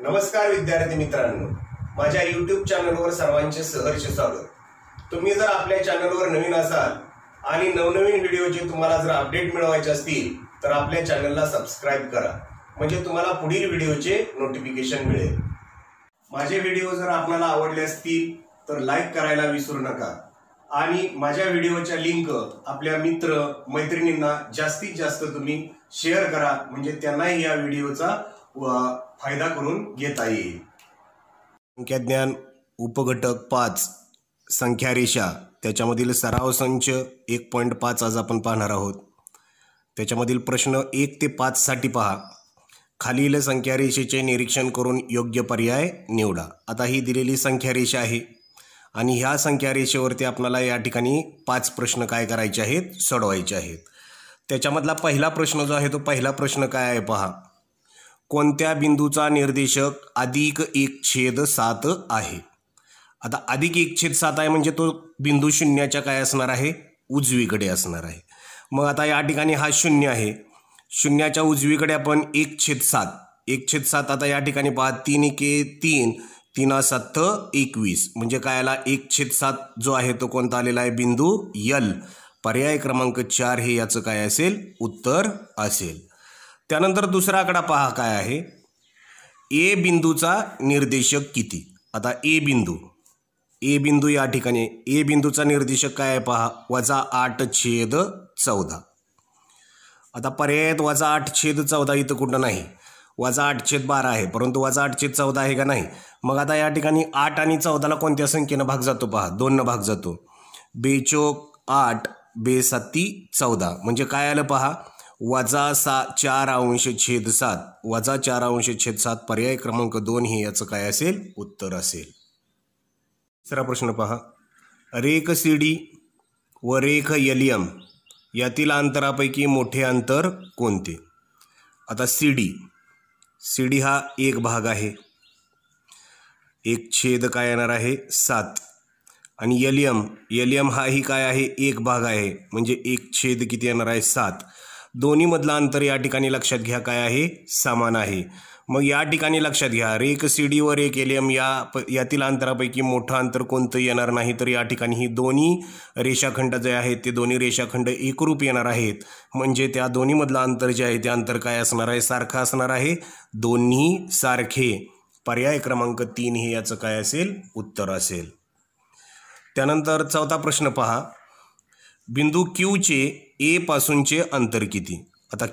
नमस्कार विद्यार्थी मित्रांनो, माझ्या YouTube चॅनलवर सर्वांचे सहर्ष स्वागत। तुम्ही जर आपल्या चॅनलवर नवीन असाल आणि नवनवीन व्हिडिओचे तुम्हाला जर अपडेट मिळवायचे असतील तर आपल्या चॅनलला सबस्क्राइब करा, म्हणजे तुम्हाला पुढील व्हिडिओचे नोटिफिकेशन मिळेल। माझे व्हिडिओ जर आपल्याला आवडले असतील तर लाईक करायला विसरू नका आणि माझ्या व्हिडिओच्या लिंक आपल्या मित्र मैत्रिणींना जास्तीत जास्त तुम्ही शेअर करा, म्हणजे त्यांनाही या व्हिडिओचा फायदा करून घेता येईल। संख्याज्ञान उपघटक 5 संख्या रेषा त्याच्यामधील सराव संच 1.5 आज आपण पाहणार आहोत। त्याच्यामधील प्रश्न 1 ते 5 साठी पहा। खालील संख्या रेषेचे निरीक्षण करून योग्य पर्याय निवडा। आता ही दिलेली संख्या रेषा आहे आणि ह्या संख्या रेषेवरती आपल्याला या ठिकाणी 5 प्रश्न काय करायचे आहेत, सोडवायचे आहेत। त्याच्यामधला पहिला प्रश्न जो आहे तो पहिला प्रश्न काय आहे पहा। कोणत्या बिंदूचा निर्देशक +1/7 आहे। आता +1/7 आहे म्हणजे तो बिंदू शून्याच्या काय असणार आहे, उजवीकडे असणार आहे। मग आता या ठिकाणी हा शून्य आहे, शून्याच्या उजवीकडे आपण 1/7 आता या ठिकाणी पहा 3 × 3 3 7 21 म्हणजे काय आला 1/7 जो आहे तो कोणता आलेला आहे, बिंदू L। पर्याय क्रमांक 4 हे याचं काय असेल, उत्तर असेल। त्यानंतर दुसरा आकडा पहा काय आहे, ए बिंदूचा निर्देशक किती। आता ए बिंदू या ठिकाणी ए बिंदूचा निर्देशक काय आहे पहा, -8/14। आता पर्यायात -8/14 इथं कुठं नाही, -8/12 आहे, परंतु -8/14 आहे का नाही। मग आता या ठिकाणी 8 आणि 14ला कोणत्या संख्येनं भाग जातो पहा, 2 न भाग जातो। 2×8 2×7 14 म्हणजे काय आलं पहा, -4/7 -4/7 पर्याय क्रमांक 2 हे याचं काय असेल, उत्तर असेल। तिसरा प्रश्न पहा। रेख CD व रेख LM यातील अंतरापैकी मोठे अंतर कोणते। आता CD हा एक भाग आहे, एक छेद काय येणार आहे 7 आणि LM हा ही काय आहे, एक भाग आहे, म्हणजे एक छेद किती येणार आहे 7। दोन्ही मधला अंतर या ठिकाणी लक्षात घ्या काय आहे, समान आहे। मग या ठिकाणी लक्षात घ्या रेख CD व रेख LM यातील अंतरापैकी मोठं अंतर कोणतं येणार नाही, तर या ठिकाणी ही दोन्ही रेषाखंड जे आहेत ते दोन्ही रेषाखंड एकरूप येणार आहेत, म्हणजे त्या दोन्ही मधलं अंतर जे आहे ते अंतर काय असणार आहे, सारखं असणार आहे, दोन्ही सारखे। पर्याय क्रमांक 3 हे याचं काय असेल, उत्तर असेल। त्यानंतर चौथा प्रश्न पहा। बिंदू Q चे A पासूनचे अंतर किती। आता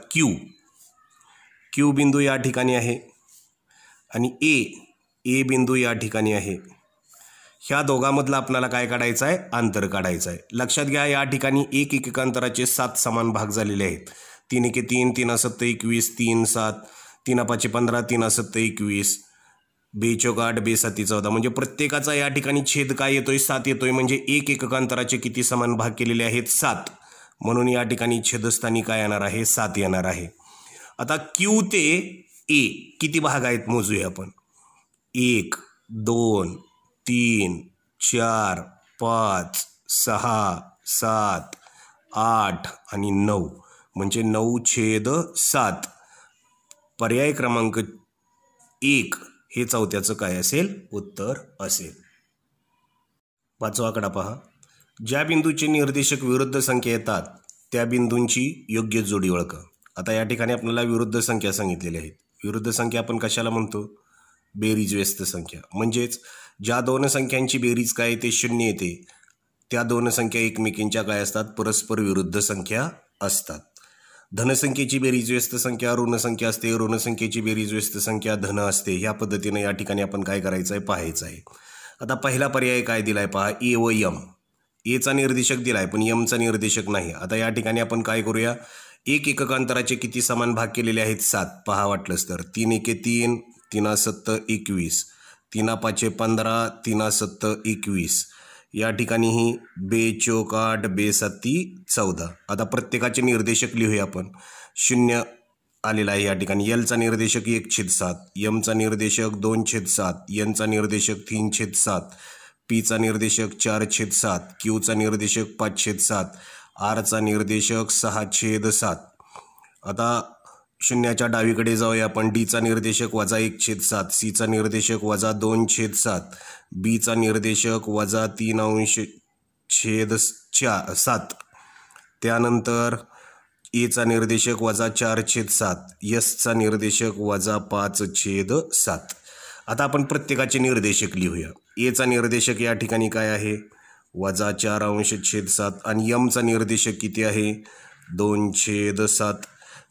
Q बिंदू या ठिकाणी आहे आणि A बिंदू या ठिकाणी आहे। ह्या दोघांमधलं आपल्याला काय काढायचं आहे, अंतर काढायचं आहे। लक्षात घ्या या ठिकाणी एक अंतराचे 7 समान भाग झालेले आहेत। 3 × 3 3 7 21 3 7 3 5 15 3 7 21 2×8 2×7 14 म्हणजे प्रत्येकाचा या ठिकाणी छेद काय येतोय, 7 येतोय, म्हणजे एक अंतराचे किती समान भाग केलेले आहेत, 7। म्हणून या ठिकाणी छेदस्थानी काय येणार आहे, 7 येणार आहे। आता Q ते A किती भाग आहेत मोजूया आपण। 1 2 3 4 5 6 7 8 आणि 9 म्हणजे 9/7 पर्याय क्रमांक 1 हे चौथ्याचं काय असेल, उत्तर असेल। पाचवा आकडा पहा। ज्या बिंदूचे निर्देशक विरुद्ध संख्या येतात त्या बिंदूंची योग्य जोडी ओळखा। आता या ठिकाणी आपल्याला विरुद्ध संख्या सांगितलेल्या आहेत। विरुद्ध संख्या आपण कशाला म्हणतो, बेरीज व्यस्त संख्या, म्हणजेच ज्या दोन संख्यांची बेरीज काय ते 0 येते त्या दोन संख्या एकमेकींच्या काय असतात, परस्पर विरुद्ध संख्या असतात। धनसंख्येची बेरीज व्यस्त संख्या ऋण संख्या असते, ऋण संख्येची बेरीज व्यस्त संख्या धन असते। ह्या पद्धतीने या ठिकाणी आपण काय करायचं आहे, पाहायचं आहे। आता पहिला पर्याय काय दिलाय पहा, A व M। A चा निर्देशक दिलाय पण M चा निर्देशक नाही। आता या ठिकाणी आपण काय करूया, एक अंतराचे किती समान भाग केलेले आहेत, 7 पहा वाटलंच तर। 3 × 3 3 7 21 3 5 15 3 7 21 या ठिकाणी ही 2×8 2×7 14। आता प्रत्येकाचे निर्देशक लिहूया आपण। 0 आलेला आहे या ठिकाणी, L चा निर्देशक 1/7, M चा निर्देशक 2/7, N चा निर्देशक 3/7, P चा निर्देशक 4/7, Q चा निर्देशक 5/7, R चा निर्देशक 6/7। आता शून्याच्या डावीकडे जाऊया आपण. डीचा निर्देशक -1/7, सीचा निर्देशक -2/7, बीचा निर्देशक -3/7, त्यानंतर एचा निर्देशक -4/7, एसचा निर्देशक -5/7. आता आपण प्रत्येकाचे निर्देशक लिहूया. एचा निर्देशक या ठिकाणी काय आहे -4/7 आणि एमचा निर्देशक किती आहे 2/7.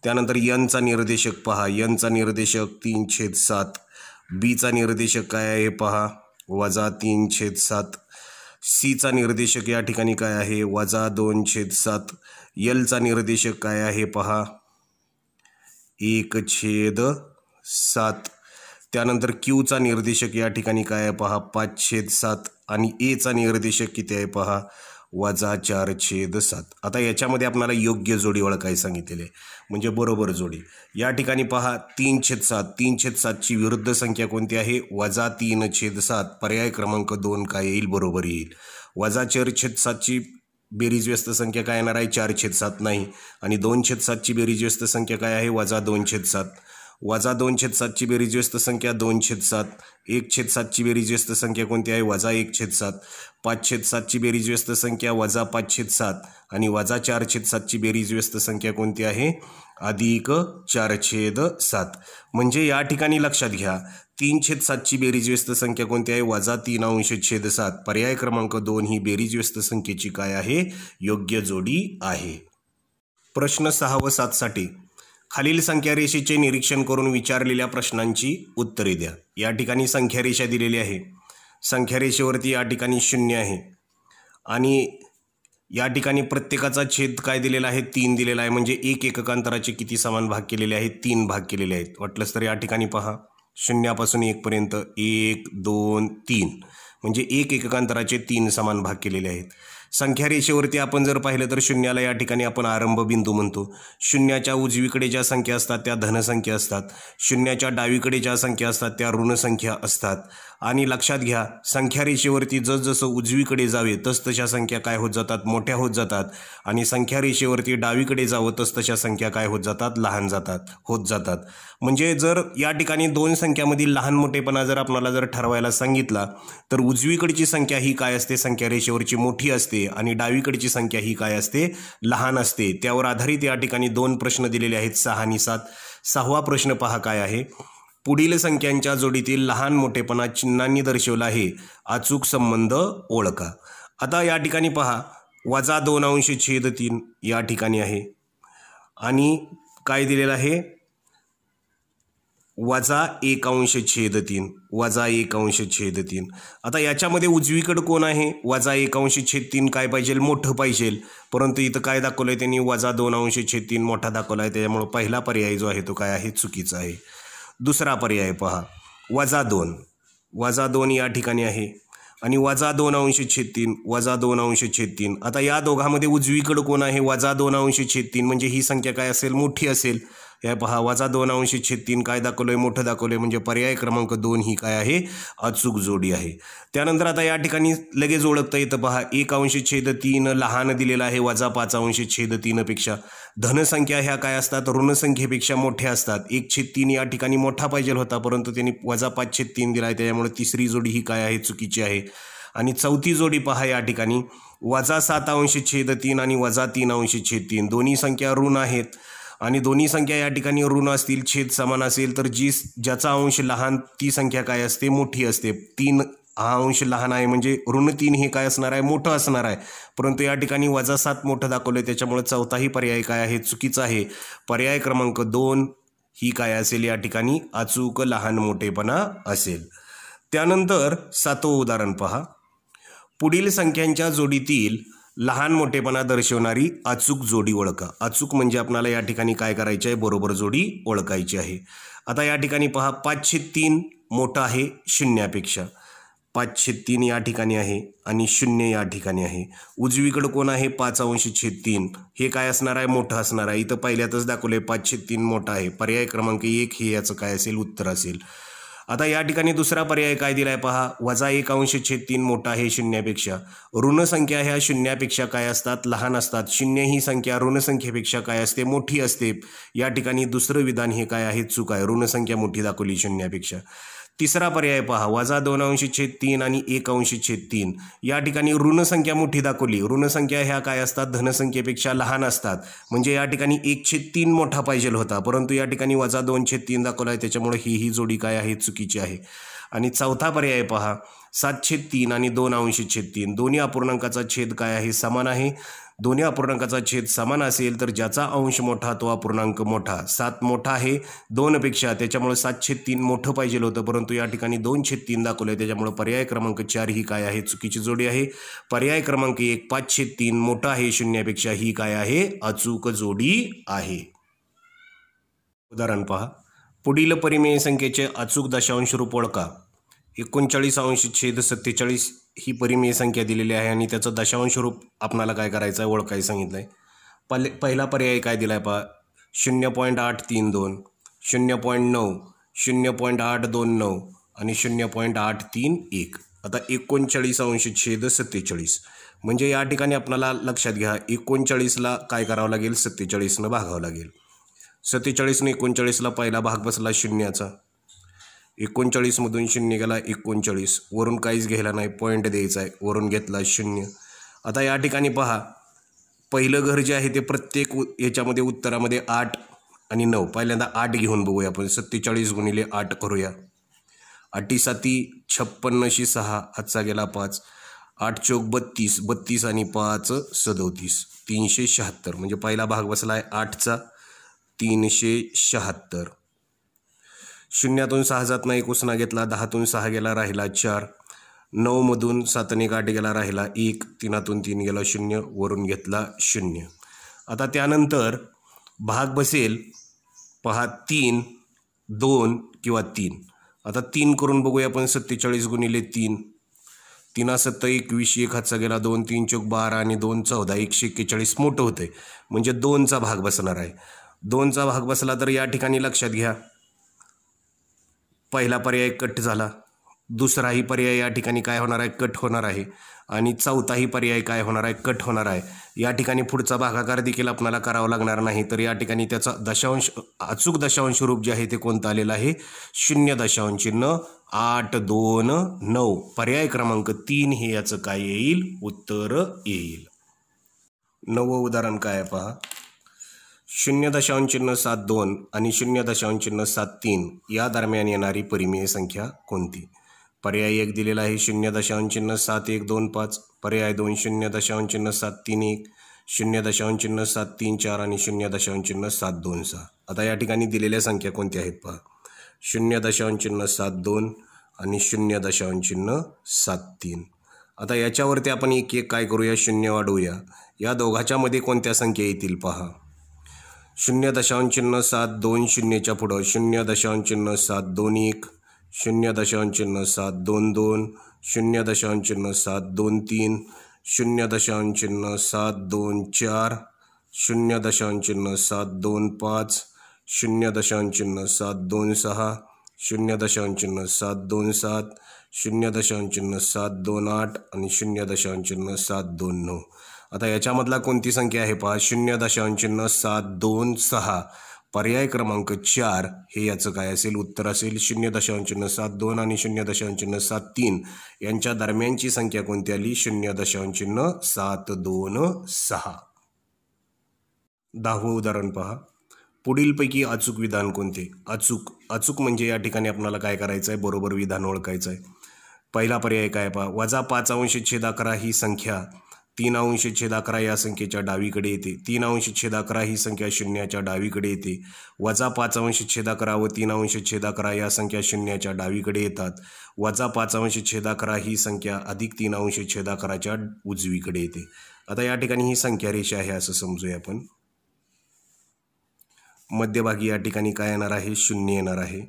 त्यानंतर एनचा निर्देशक पहा, एनचा निर्देशक 3/7, बीचा निर्देशक काय आहे पहा -3/7, सीचा निर्देशक या ठिकाणी काय आहे -2/7, एलचा निर्देशक काय आहे पहा 1/7, त्यानंतर क्यूचा निर्देशक या ठिकाणी काय आहे पहा 5/7 आणि एचा निर्देशक किती आहे पहा -4/7. आता याच्यामध्ये आपल्याला योग्य जोडी ओळखायला सांगितलेली आहे, म्हणजे बरोबर जोडी. या ठिकाणी पहा 3/7, 3/7ची विरुद्ध संख्या कोणती आहे -3/7. पर्याय क्रमांक 2 काय येईल बरोबर येईल. -4/7ची बेरीज व्यस्त संख्या काय येणार आहे 4/7 नाही, आणि 2/7ची बेरीज व्यस्त संख्या काय आहे -2/7. -2/7ची बेरीज व्यस्त संख्या 2/7, 1/7ची बेरीज व्यस्त संख्या कोणती आहे -1/7, 5/7ची बेरीज व्यस्त संख्या -5/7 आणि -4/7ची बेरीज व्यस्त संख्या कोणती आहे +4/7. म्हणजे या ठिकाणी लक्षात घ्या 3/7ची बेरीज व्यस्त संख्या कोणती आहे -3/7. पर्याय क्रमांक 2 ही बेरीज व्यस्त संख्येची काय आहे योग्य जोडी आहे. प्रश्न 6 व 7 साठी खालील संख्यारेषेचे निरीक्षण करून विचारलेल्या प्रश्नांची उत्तरे द्या. या ठिकाणी संख्यारेषा दिलेली आहे. संख्यारेषेवरती या ठिकाणी 0 आहे आणि या ठिकाणी प्रत्येकाचा छेद काय दिलेला आहे 3 दिलेला आहे. म्हणजे एक एककांतराचे किती समान भाग केलेले आहेत 3 भाग केलेले आहेत. वाटलंच तर या ठिकाणी पहा 0 पासून 1 पर्यंत 1 2 3 म्हणजे एक एककांतराचे 3 समान भाग केलेले आहेत. संख्यारेषेवरती आपण जर पाहिलं तर 0ला या ठिकाणी आपण आरंभ बिंदू म्हणतो. 0च्या उजवीकडे ज्या संख्या असतात त्या धनसंख्या असतात, 0च्या डावीकडे ज्या संख्या असतात त्या ऋणसंख्या असतात. आणि लक्षात घ्या संख्यारेषेवरती जसजसं उजवीकडे जावे तसतशा संख्या काय होत जातात मोठ्या होत जातात, आणि संख्यारेषेवरती डावीकडे जावं तसतशा संख्या काय होत जातात लहान होत जातात. म्हणजे जर या ठिकाणी दोन संख्यामधील लहान मोठेपणा जर आपल्याला जर ठरवायला सांगितला तर उजवीकडची संख्या ही काय असते संख्यारेषेवरची मोठी असते आणि डावीकडची संख्या ही काय असते लहान असते. त्यावर आधारित या ठिकाणी 2 प्रश्न दिलेले आहेत 6 आणि 7. 6वा प्रश्न पहा काय आहे. पुढील संख्यांच्या जोडीतील लहान मोठेपणा चिन्हांनी दर्शवला आहे, अचूक संबंध ओळखा. आता या ठिकाणी पहा -2/3 या ठिकाणी आहे आणि काय दिलेलं आहे -1/3 -1/3. आता याच्यामध्ये उजवीकडे कोण आहे -1/3 काय पाहिजे मोठं पाहिजे, परंतु इथं काय दाखवलं आहे त्यांनी -2/3 मोठा दाखवला आहे. त्यामुळे पहिला पर्याय जो आहे तो काय आहे चुकीचा आहे. दुसरा पर्याय पहा -2 या ठिकाणी आहे आणि -2/3 आता या दोघांमध्ये उजवीकडे कोण आहे -2/3 म्हणजे ही संख्या काय असेल मोठी असेल. हे पहा -2/3 काय दाखवलंय मोठं दाखवलंय, म्हणजे पर्याय क्रमांक 2 ही काय आहे अचूक जोडी आहे. त्यानंतर आता या ठिकाणी लगेच ओळखता येतं पहा 1/3 लहान दिलेला आहे -5/3 पेक्षा. धनसंख्या ह्या काय असतात ऋणसंख्येपेक्षा मोठ्या असतात. 1/3 या ठिकाणी मोठा पाहिजे होता परंतु त्यांनी -5/3 दिला आहे, त्यामुळे तिसरी जोडी ही काय आहे चुकीची आहे. आणि चौथी जोडी पहा या ठिकाणी -7/3 आणि -3/3 दोन्ही संख्या ऋण आहेत आणि दोन्ही संख्या या ठिकाणी ऋण असतील छेद समान असेल तर ज्याचा अंश लहान ती संख्या काय असते मोठी असते. 3 हा अंश लहान आहे म्हणजे ऋण 3 हे काय असणार आहे मोठं असणार आहे, परंतु या ठिकाणी -7 मोठं दाखवलं आहे त्याच्यामुळे चौथाही पर्याय काय आहे चुकीचा आहे. पर्याय क्रमांक 2 ही काय असेल या ठिकाणी अचूक लहान मोठेपणा असेल. त्यानंतर 7वं उदाहरण पहा. पुढील संख्यांच्या जोडीतील लहान मोठेपणा दर्शवणारी अचूक जोडी ओळखा. अचूक म्हणजे आपल्याला या ठिकाणी काय करायचे आहे बरोबर जोडी ओळखायची आहे. आता या ठिकाणी पहा 5/3 मोठा आहे 0पेक्षा. 5/3 या ठिकाणी आहे आणि 0 या ठिकाणी आहे. उजवीकडे कोण आहे 5/3 हे काय असणार आहे मोठं असणार आहे. इथं पहिल्यातच दाखवले 5/3 मोठा आहे. पर्याय क्रमांक 1 हे याचं काय असेल उत्तर असेल. आता या ठिकाणी दुसरा पर्याय काय दिलाय पहा, -1/3 मोठा आहे शून्यापेक्षा. ऋण संख्या ह्या शून्यापेक्षा काय असतात, लहान असतात. शून्य ही संख्या ऋण संख्येपेक्षा काय असते, मोठी असते. या ठिकाणी दुसरं विधान हे काय आहे, चूक आहे. ऋण संख्या मोठी दाखवली शून्यापेक्षा. तिसरा पर्याय पहा, -2/3 आणि 1/3. या ठिकाणी ऋण संख्या मोठी दाखवली. ऋण संख्या ह्या काय असतात, धनसंख्येपेक्षा लहान असतात. म्हणजे या ठिकाणी 1/3 मोठा पाहिजे होता, परंतु या ठिकाणी -2/3 दाखवला आहे. त्याच्यामुळे ही जोडी काय आहे, चुकीची आहे. आणि चौथा पर्याय पहा, 7/3 आणि 2/3. दोन्ही अपूर्णांकाचा छेद काय आहे, समान आहे. दोन्ही अपूर्णांकाचा छेद समान असेल तर ज्याचा अंश मोठा तो अपूर्णांक मोठा. 7 मोठा आहे 2पेक्षा, त्याच्यामुळे 7/3 मोठं पाहिजे होतं, परंतु या ठिकाणी 2/3 दाखवलं. त्याच्यामुळे पर्याय क्रमांक 4 ही काय आहे, चुकीची जोडी आहे. पर्याय क्रमांक 1 5/3 मोठा आहे शून्यापेक्षा ही काय आहे, अचूक जोडी आहे. उदाहरण पहा, पुढील परिमेय संख्येचे अचूक दशांश रूप ओळखा. 39/47 ही परिमेय संख्या दिलेली आहे आणि त्याचं दशांश रूप आपल्याला काय करायचं आहे, ओळखायला सांगितलं आहे. पहिला पर्याय काय दिला आहे पहा, 0.832, 0.9, 0.829 आणि 0.831. आता 39/47 म्हणजे या ठिकाणी आपल्याला लक्षात घ्या, 39ला काय करावं लागेल, 47ने भागावं लागेल. 47ने 39ला पहिला भाग बसला शून्याचा. 39मधून 0 गेला 39, वरून काहीच घ्यायला नाही, पॉईंट द्यायचा आहे, वरून घेतला 0. आता या ठिकाणी पहा, पहिलं घर जे आहे ते प्रत्येक याच्यामध्ये उत्तरामध्ये 8 आणि 9. पहिल्यांदा 8 घेऊन बघूया आपण. 47 गुणिले 8 करूया. 8 7 56 6, हातचा गेला 5. 8 चौक 32, 32 आणि 5 37, 376. म्हणजे पहिला भाग बसला आहे 8चा, 376. शून्यातून 6 जात नाही, उसना घेतला. 10तून 6 गेला, राहिला 4. 9मधून 7ने 8 गेला, राहिला 1. 3तून 3 गेला 0, वरून घेतला 0. आता त्यानंतर भाग बसेल पहा 3, 2 किंवा 3. आता 3 करून बघूया आपण. 47 गुणिले 3, 3 7 21, 1 हातचा गेला 2, 3 चौक 12 आणि 2 14, 141 मोठं होते. म्हणजे 2चा भाग बसणार आहे. 2चा भाग बसला तर या ठिकाणी लक्षात घ्या, पहिला पर्याय कट झाला. दुसराही पर्याय या ठिकाणी काय होणार आहे, कट होणार आहे. आणि चौथाही पर्याय काय होणार आहे, कट होणार आहे. या ठिकाणी पुढचा भागाकार देखील आपल्याला करावा लागणार नाही. तर या ठिकाणी त्याचा दशांश, अचूक दशांश रूप जे आहे ते कोणतं आलेलं आहे, 0.829. पर्याय क्रमांक 3 हे याचं काय येईल, उत्तर येईल. 9वं उदाहरण काय आहे पहा, 0.72 आणि 0.73 या दरम्यान येणारी परिमेय संख्या कोणती. पर्याय 1 दिलेला आहे 0.7125, पर्याय 2 0.731, 0.734 आणि 0.726. आता या ठिकाणी दिलेल्या संख्या कोणत्या आहेत पहा, 0.72 आणि 0.73. आता याच्यावरती आपण एक एक काय करूया, शून्य वाढवूया. या दोघाच्या मध्ये कोणत्या संख्या येतील पहा. 0.72 शून्यच्या पुढं 0.721, 0.722, 0.723, 0.724, 0.725, 0.726, 0.727, 0.728 आणि 0.729. आता याच्यामधला कोणती संख्या आहे पहा, 0.726. पर्याय क्रमांक 4 हे याचं काय असेल, उत्तर असेल. 0.72 आणि 0.723 यांच्या दरम्यानची संख्या कोणती आली, 0.726. 10वं उदाहरण पहा, पुढीलपैकी अचूक विधान कोणते. अचूक म्हणजे या ठिकाणी आपल्याला काय करायचं आहे, बरोबर विधान ओळखायचं आहे. पहिला पर्याय काय पहा, -5/11 ही संख्या 3/11 या संख्येच्या डावीकडे येते. 3/11 ही संख्या शून्याच्या डावीकडे येते. -5/11 व 3/11 या संख्या शून्याच्या डावीकडे येतात. -5/11 ही संख्या +3/11च्या उजवीकडे येते. आता या ठिकाणी ही संख्या रेषा आहे असं समजूया आपण. मध्यभागी या ठिकाणी काय येणार आहे, 0 येणार आहे.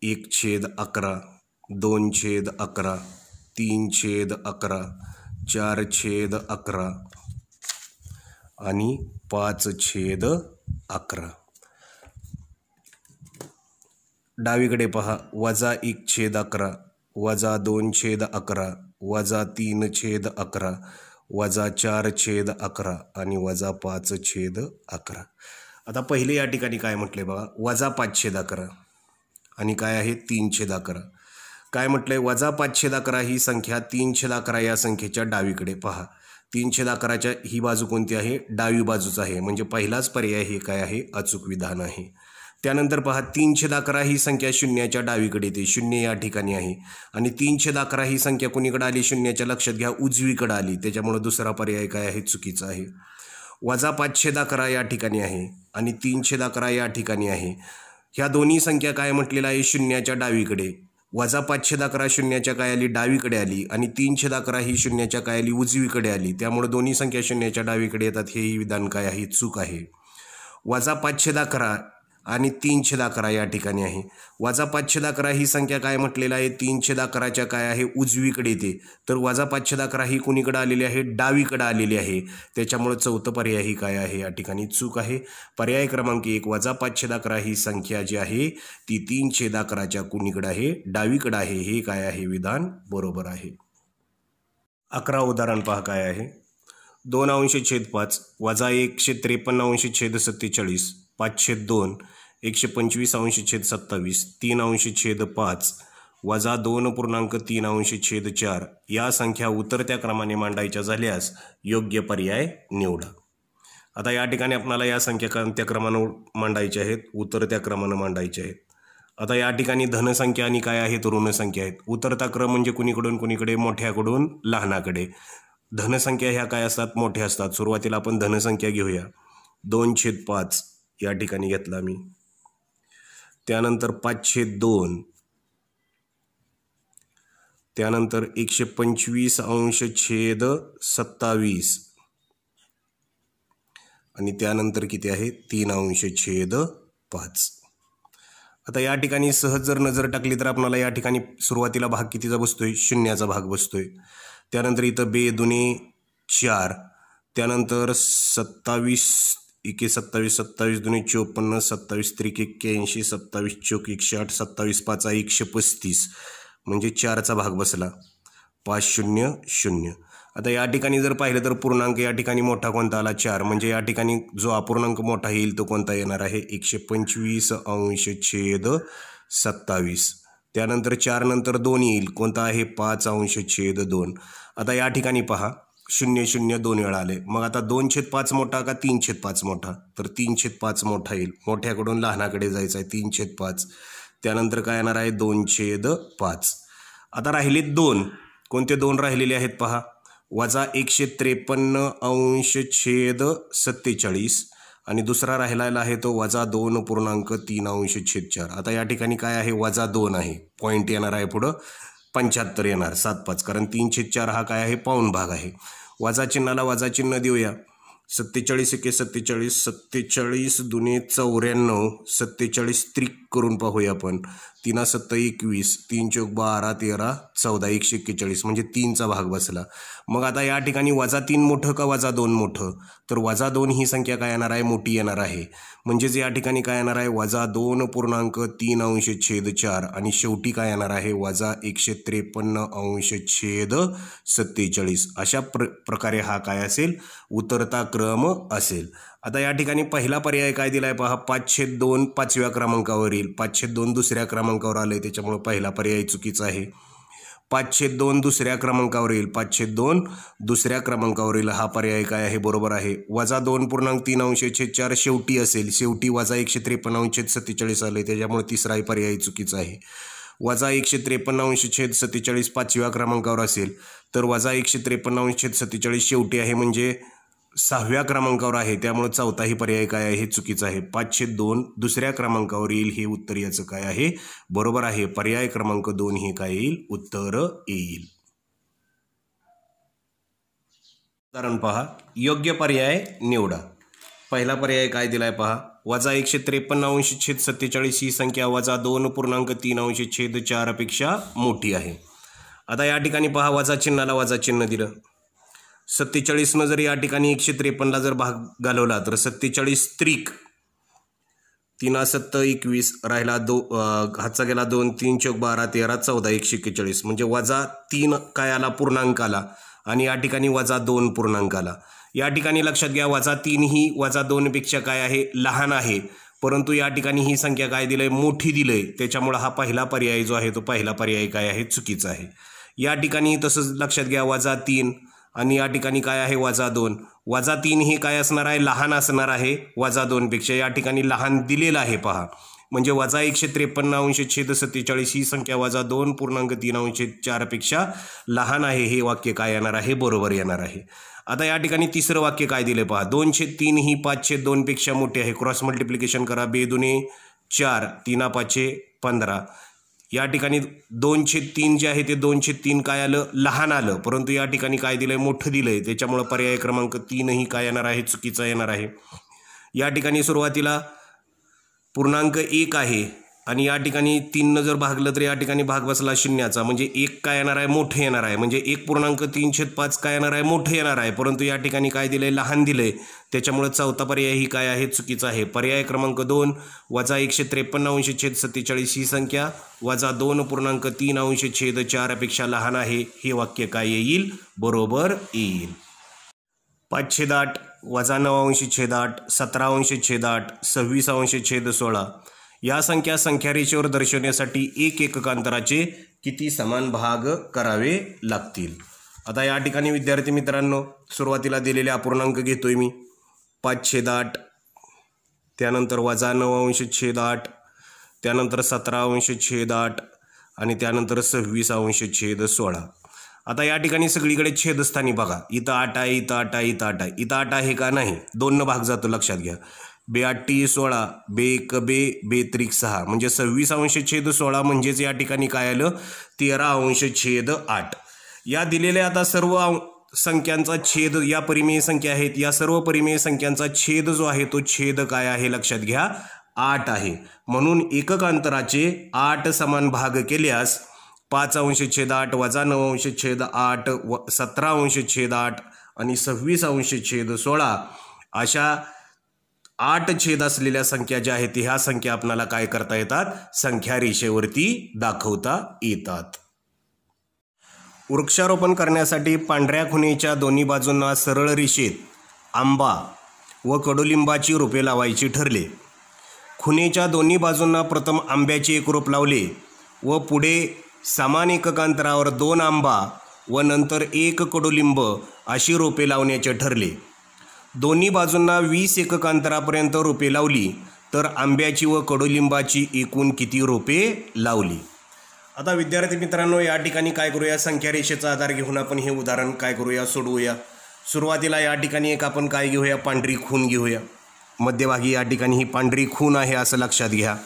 1/11, 2/11, 3/11, 4/11 आणि 5/11. डावीकडे पहा, -1/11 -2/11 -3/11 -4/11 आणि -5/11. आता पहिले या ठिकाणी काय म्हटले बघा, -5/11 आणि काय आहे 3/11. काय म्हटलंय, -5/11 ही संख्या 3/11 या संख्येच्या डावीकडे पहा. 3/11च्या ही बाजू कोणती आहे, डावी बाजूच आहे, म्हणजे पहिलाच पर्याय हे काय आहे, अचूक विधान आहे. त्यानंतर पहा, 3/11 ही संख्या शून्याच्या डावीकडे येते, शून्य या ठिकाणी आहे आणि 3/11 ही संख्या कोणीकडे आली, शून्याच्या लक्षात घ्या उजवीकडे आली, त्याच्यामुळे दुसरा पर्याय काय आहे, चुकीचा आहे. -5/11 या ठिकाणी आहे आणि 3/11 या ठिकाणी आहे. ह्या दोन्ही संख्या काय म्हटलेलं आहे, शून्याच्या डावीकडे. -5/11 शून्याच्या काय आली, डावीकडे आली आणि 3/11 ही शून्याच्या काय आली, उजवीकडे आली, त्यामुळे दोन्ही संख्या शून्याच्या डावीकडे येतात. हेही विधान काय आहे, चूक आहे. -5/11 आणि 3/11 या ठिकाणी आहे. -5/11 ही संख्या काय म्हटलेलं आहे, 3/11च्या काय आहे, उजवीकडे येते, तर -5/11 ही कुणीकडे आलेली आहे, डावीकडे आलेली आहे, त्याच्यामुळे चौथं पर्याय ही काय आहे, या ठिकाणी चूक आहे. पर्याय क्रमांक 1 -5/11 ही संख्या जी आहे ती 3/11च्या कुणीकडे आहे, डावीकडे आहे, हे काय आहे, विधान बरोबर आहे. 11 उदाहरण पहा काय आहे. 2/5 -153/47 5/2 125/27 3/5 -2.3/4 या संख्या उतरत्या क्रमाने मांडायच्या झाल्यास योग्य पर्याय निवडा. आता या ठिकाणी आपल्याला या संख्या कोणत्या क्रमाने मांडायच्या आहेत, उतरत्या क्रमाने मांडायच्या आहेत. आता या ठिकाणी धनसंख्या आणि काय आहेत, ऋणसंख्या आहेत. उतरता क्रम म्हणजे कुणीकडून कुणीकडे, मोठ्याकडून लहानाकडे. धनसंख्या ह्या काय असतात, मोठ्या असतात. सुरुवातीला आपण धनसंख्या घेऊया. 2/5 या ठिकाणी घेतला मी. त्यानंतर 5/2, त्यानंतर 125/27 आणि त्यानंतर किती आहे, 3/5. आता या ठिकाणी सहज जर नजर टाकली तर आपल्याला या ठिकाणी सुरुवातीला भाग कितीचा बसतोय, शून्याचा भाग बसतोय. त्यानंतर इथं 2 दुनी 4, त्यानंतर 27 एके 27 27 दुनी 54 27 त्रिक 81 27 चौक 108 27 पाचा 135 म्हणजे 4चा भाग बसला, 500. आता या ठिकाणी जर पाहिलं तर पूर्णांक या ठिकाणी मोठा कोणता आला, 4, म्हणजे या ठिकाणी जो अपूर्णांक मोठा येईल तो कोणता येणार आहे, 125/27. त्यानंतर 4 नंतर 2 येईल, कोणता आहे, 5/2. आता या ठिकाणी पहा 0 0 2 वेळा आले, मग आता 2/5 मोठा का 3/5 मोठा, तर 3/5 मोठा येईल, मोठ्याकडून लहानाकडे जायचं आहे, 3/5. त्यानंतर काय येणार आहे, 2/5. आता राहिले 2, कोणते 2 राहिलेले आहेत पहा, -153/47 आणि दुसरा राहिलेला आहे तो -2.3/4. आता या ठिकाणी काय आहे, -2 आहे, पॉईंट येणार आहे पुढं, 75 येणार 7/5, कारण 3/4 हा काय आहे, पाऊण भाग आहे. वजा चिन्हाला वजा चिन्ह देऊया. 47 एके 47 47 दुने 94 47 त्रिक करून पाहूया आपण, 3 7 21 3 चौक 12 13 14 141 म्हणजे 3चा भाग बसला. मग आता या ठिकाणी -3 मोठं का -2 मोठं, तर -2 ही संख्या काय येणार आहे, मोठी येणार आहे, म्हणजेच या ठिकाणी काय येणार आहे, -2.3/4 आणि शेवटी काय येणार आहे, -153/47. अशा प्रकारे हा काय असेल, उतरता क्रम असेल. आता या ठिकाणी पहिला पर्याय काय दिलाय पहा, 5/2 5व्या क्रमांकावर येईल, 5/2 दुसऱ्या क्रमांकावर आले, त्याच्यामुळे पहिला पर्याय चुकीचा आहे. 5/2 दुसऱ्या क्रमांकावर येईल, 5/2 दुसऱ्या क्रमांकावर येईल, हा पर्याय काय आहे, बरोबर आहे. -2.3/4 शेवटी असेल, शेवटी -153/47 आले, त्याच्यामुळे तिसराही पर्याय चुकीचा आहे. -153/47 5व्या क्रमांकावर असेल, तर -153/47 शेवटी आहे, म्हणजे 6व्या क्रमांकावर आहे, त्यामुळे चौथाही पर्याय काय आहे, हे चुकीचं आहे. 5/2 दुसऱ्या क्रमांकावर येईल, हे उत्तर याचं काय आहे, बरोबर आहे. पर्याय क्रमांक 2 हे काय येईल, उत्तर येईल. उदाहरण पहा, योग्य पर्याय निवडा. पहिला पर्याय काय दिलाय पहा, -153/47 ही संख्या -2.3/4 पेक्षा मोठी आहे. आता या ठिकाणी पहा, वजा चिन्हाला वजा चिन्ह दिलं. 47 जर या ठिकाणी 153ला जर भाग घालवला तर 47 त्रिक 3 7 21 राहिला हातचा गेला 2 3 चौक 12 13 14 141 म्हणजे -3 काय आला पूर्णांक आला आणि या ठिकाणी -2 पूर्णांक आला। या ठिकाणी लक्षात घ्या -3 ही -2 पेक्षा काय आहे लहान आहे, परंतु या ठिकाणी ही संख्या काय दिलंय मोठी दिलंय, त्याच्यामुळे हा पहिला पर्याय जो आहे तो पहिला पर्याय काय आहे चुकीचा आहे। या ठिकाणी तसंच लक्षात घ्या -3 आणि या ठिकाणी काय आहे -2 -3 हे काय असणार आहे लहान असणार आहे -2 पेक्षा, या ठिकाणी लहान दिलेलं आहे पहा, म्हणजे -153/47 ही संख्या -2.3/4 पेक्षा लहान आहे, हे वाक्य काय येणार आहे बरोबर येणार आहे। आता या ठिकाणी तिसरं वाक्य काय दिले पहा, 2/3 ही 5/2 पेक्षा मोठी आहे, क्रॉस मल्टिप्लिकेशन करा, 2 4 3 5 15, या ठिकाणी 2/3 जे आहे ते 2/3 काय आलं लहान आलं, परंतु या ठिकाणी काय दिलंय मोठं दिलंय, त्याच्यामुळे पर्याय क्रमांक 3 ही काय येणार आहे चुकीचा येणार आहे। या ठिकाणी सुरुवातीला पूर्णांक 1 आहे आणि या ठिकाणी 3 न जर भागलं तर या ठिकाणी भाग बसला शून्याचा, म्हणजे 1 काय येणार आहे मोठं येणार आहे, म्हणजे 1.3/5 काय येणार आहे मोठं येणार आहे, परंतु या ठिकाणी काय दिलंय लहान दिलंय, त्याच्यामुळे चौथा पर्याय ही काय आहे चुकीचा आहे। पर्याय क्रमांक 2 -153/47 ही संख्या -2.3/4 पेक्षा लहान आहे, हे वाक्य काय येईल बरोबर येईल। 5/8 -9/8 17/8 26/16 या संख्या संख्यारेषेवर दर्शवण्यासाठी एक एककांतराचे किती समान भाग करावे लागतील। आता या ठिकाणी विद्यार्थी मित्रांनो सुरुवातीला दिलेले अपूर्णांक घेतोय मी 5/8, त्यानंतर -9/8, त्यानंतर 17/8 आणि त्यानंतर 26/16। आता या ठिकाणी सगळीकडे छेदस्थानी बघा, इथं 8 आहे, इथं 8 आहे, इथं 8 आहे, इथं 8 आहे का नाही, 2 भाग जातो लक्षात घ्या, 2×8=16, 2×1=2×6 म्हणजे 26/16 म्हणजेच या ठिकाणी काय आलं 13/8। या दिलेल्या आता सर्व संख्यांचा छेद या परिमेय संख्या आहेत, या सर्व परिमेय संख्यांचा छेद जो आहे तो छेद काय आहे लक्षात घ्या 8 आहे, म्हणून एककांतराचे 8 समान भाग केल्यास 5/8 -9/8 17/8 आणि 26/16 अशा 8 छेद असलेल्या संख्या ज्या आहेत ह्या संख्या आपल्याला काय करता येतात संख्या रेषेवरती दाखवता येतात। वृक्षारोपण करण्यासाठी पांढऱ्या खुणेच्या दोन्ही बाजूंना सरळ रेषेत आंबा व कडुलिंबाची रोपे लावायची ठरले। खुणेच्या दोन्ही बाजूंना प्रथम आंब्याचे एक रोप लावले व पुढे समान एककांतरावर 2 आंबा व नंतर 1 कडुलिंब अशी रोपे लावण्याचे ठरले। दोन्ही बाजूंना 20 एककांतरापर्यंत रोपे लावली तर आंब्याची व कडुलिंबाची एकूण किती रोपे लावली। आता विद्यार्थी मित्रांनो या ठिकाणी काय करूया संख्या रेषेचा आधार घेऊन आपण हे उदाहरण काय करूया सोडवूया। सुरुवातीला या ठिकाणी एक आपण काय घेऊया पांढरी खून घेऊया, मध्यभागी या ठिकाणी ही पांढरी खून आहे असं लक्षात घ्या।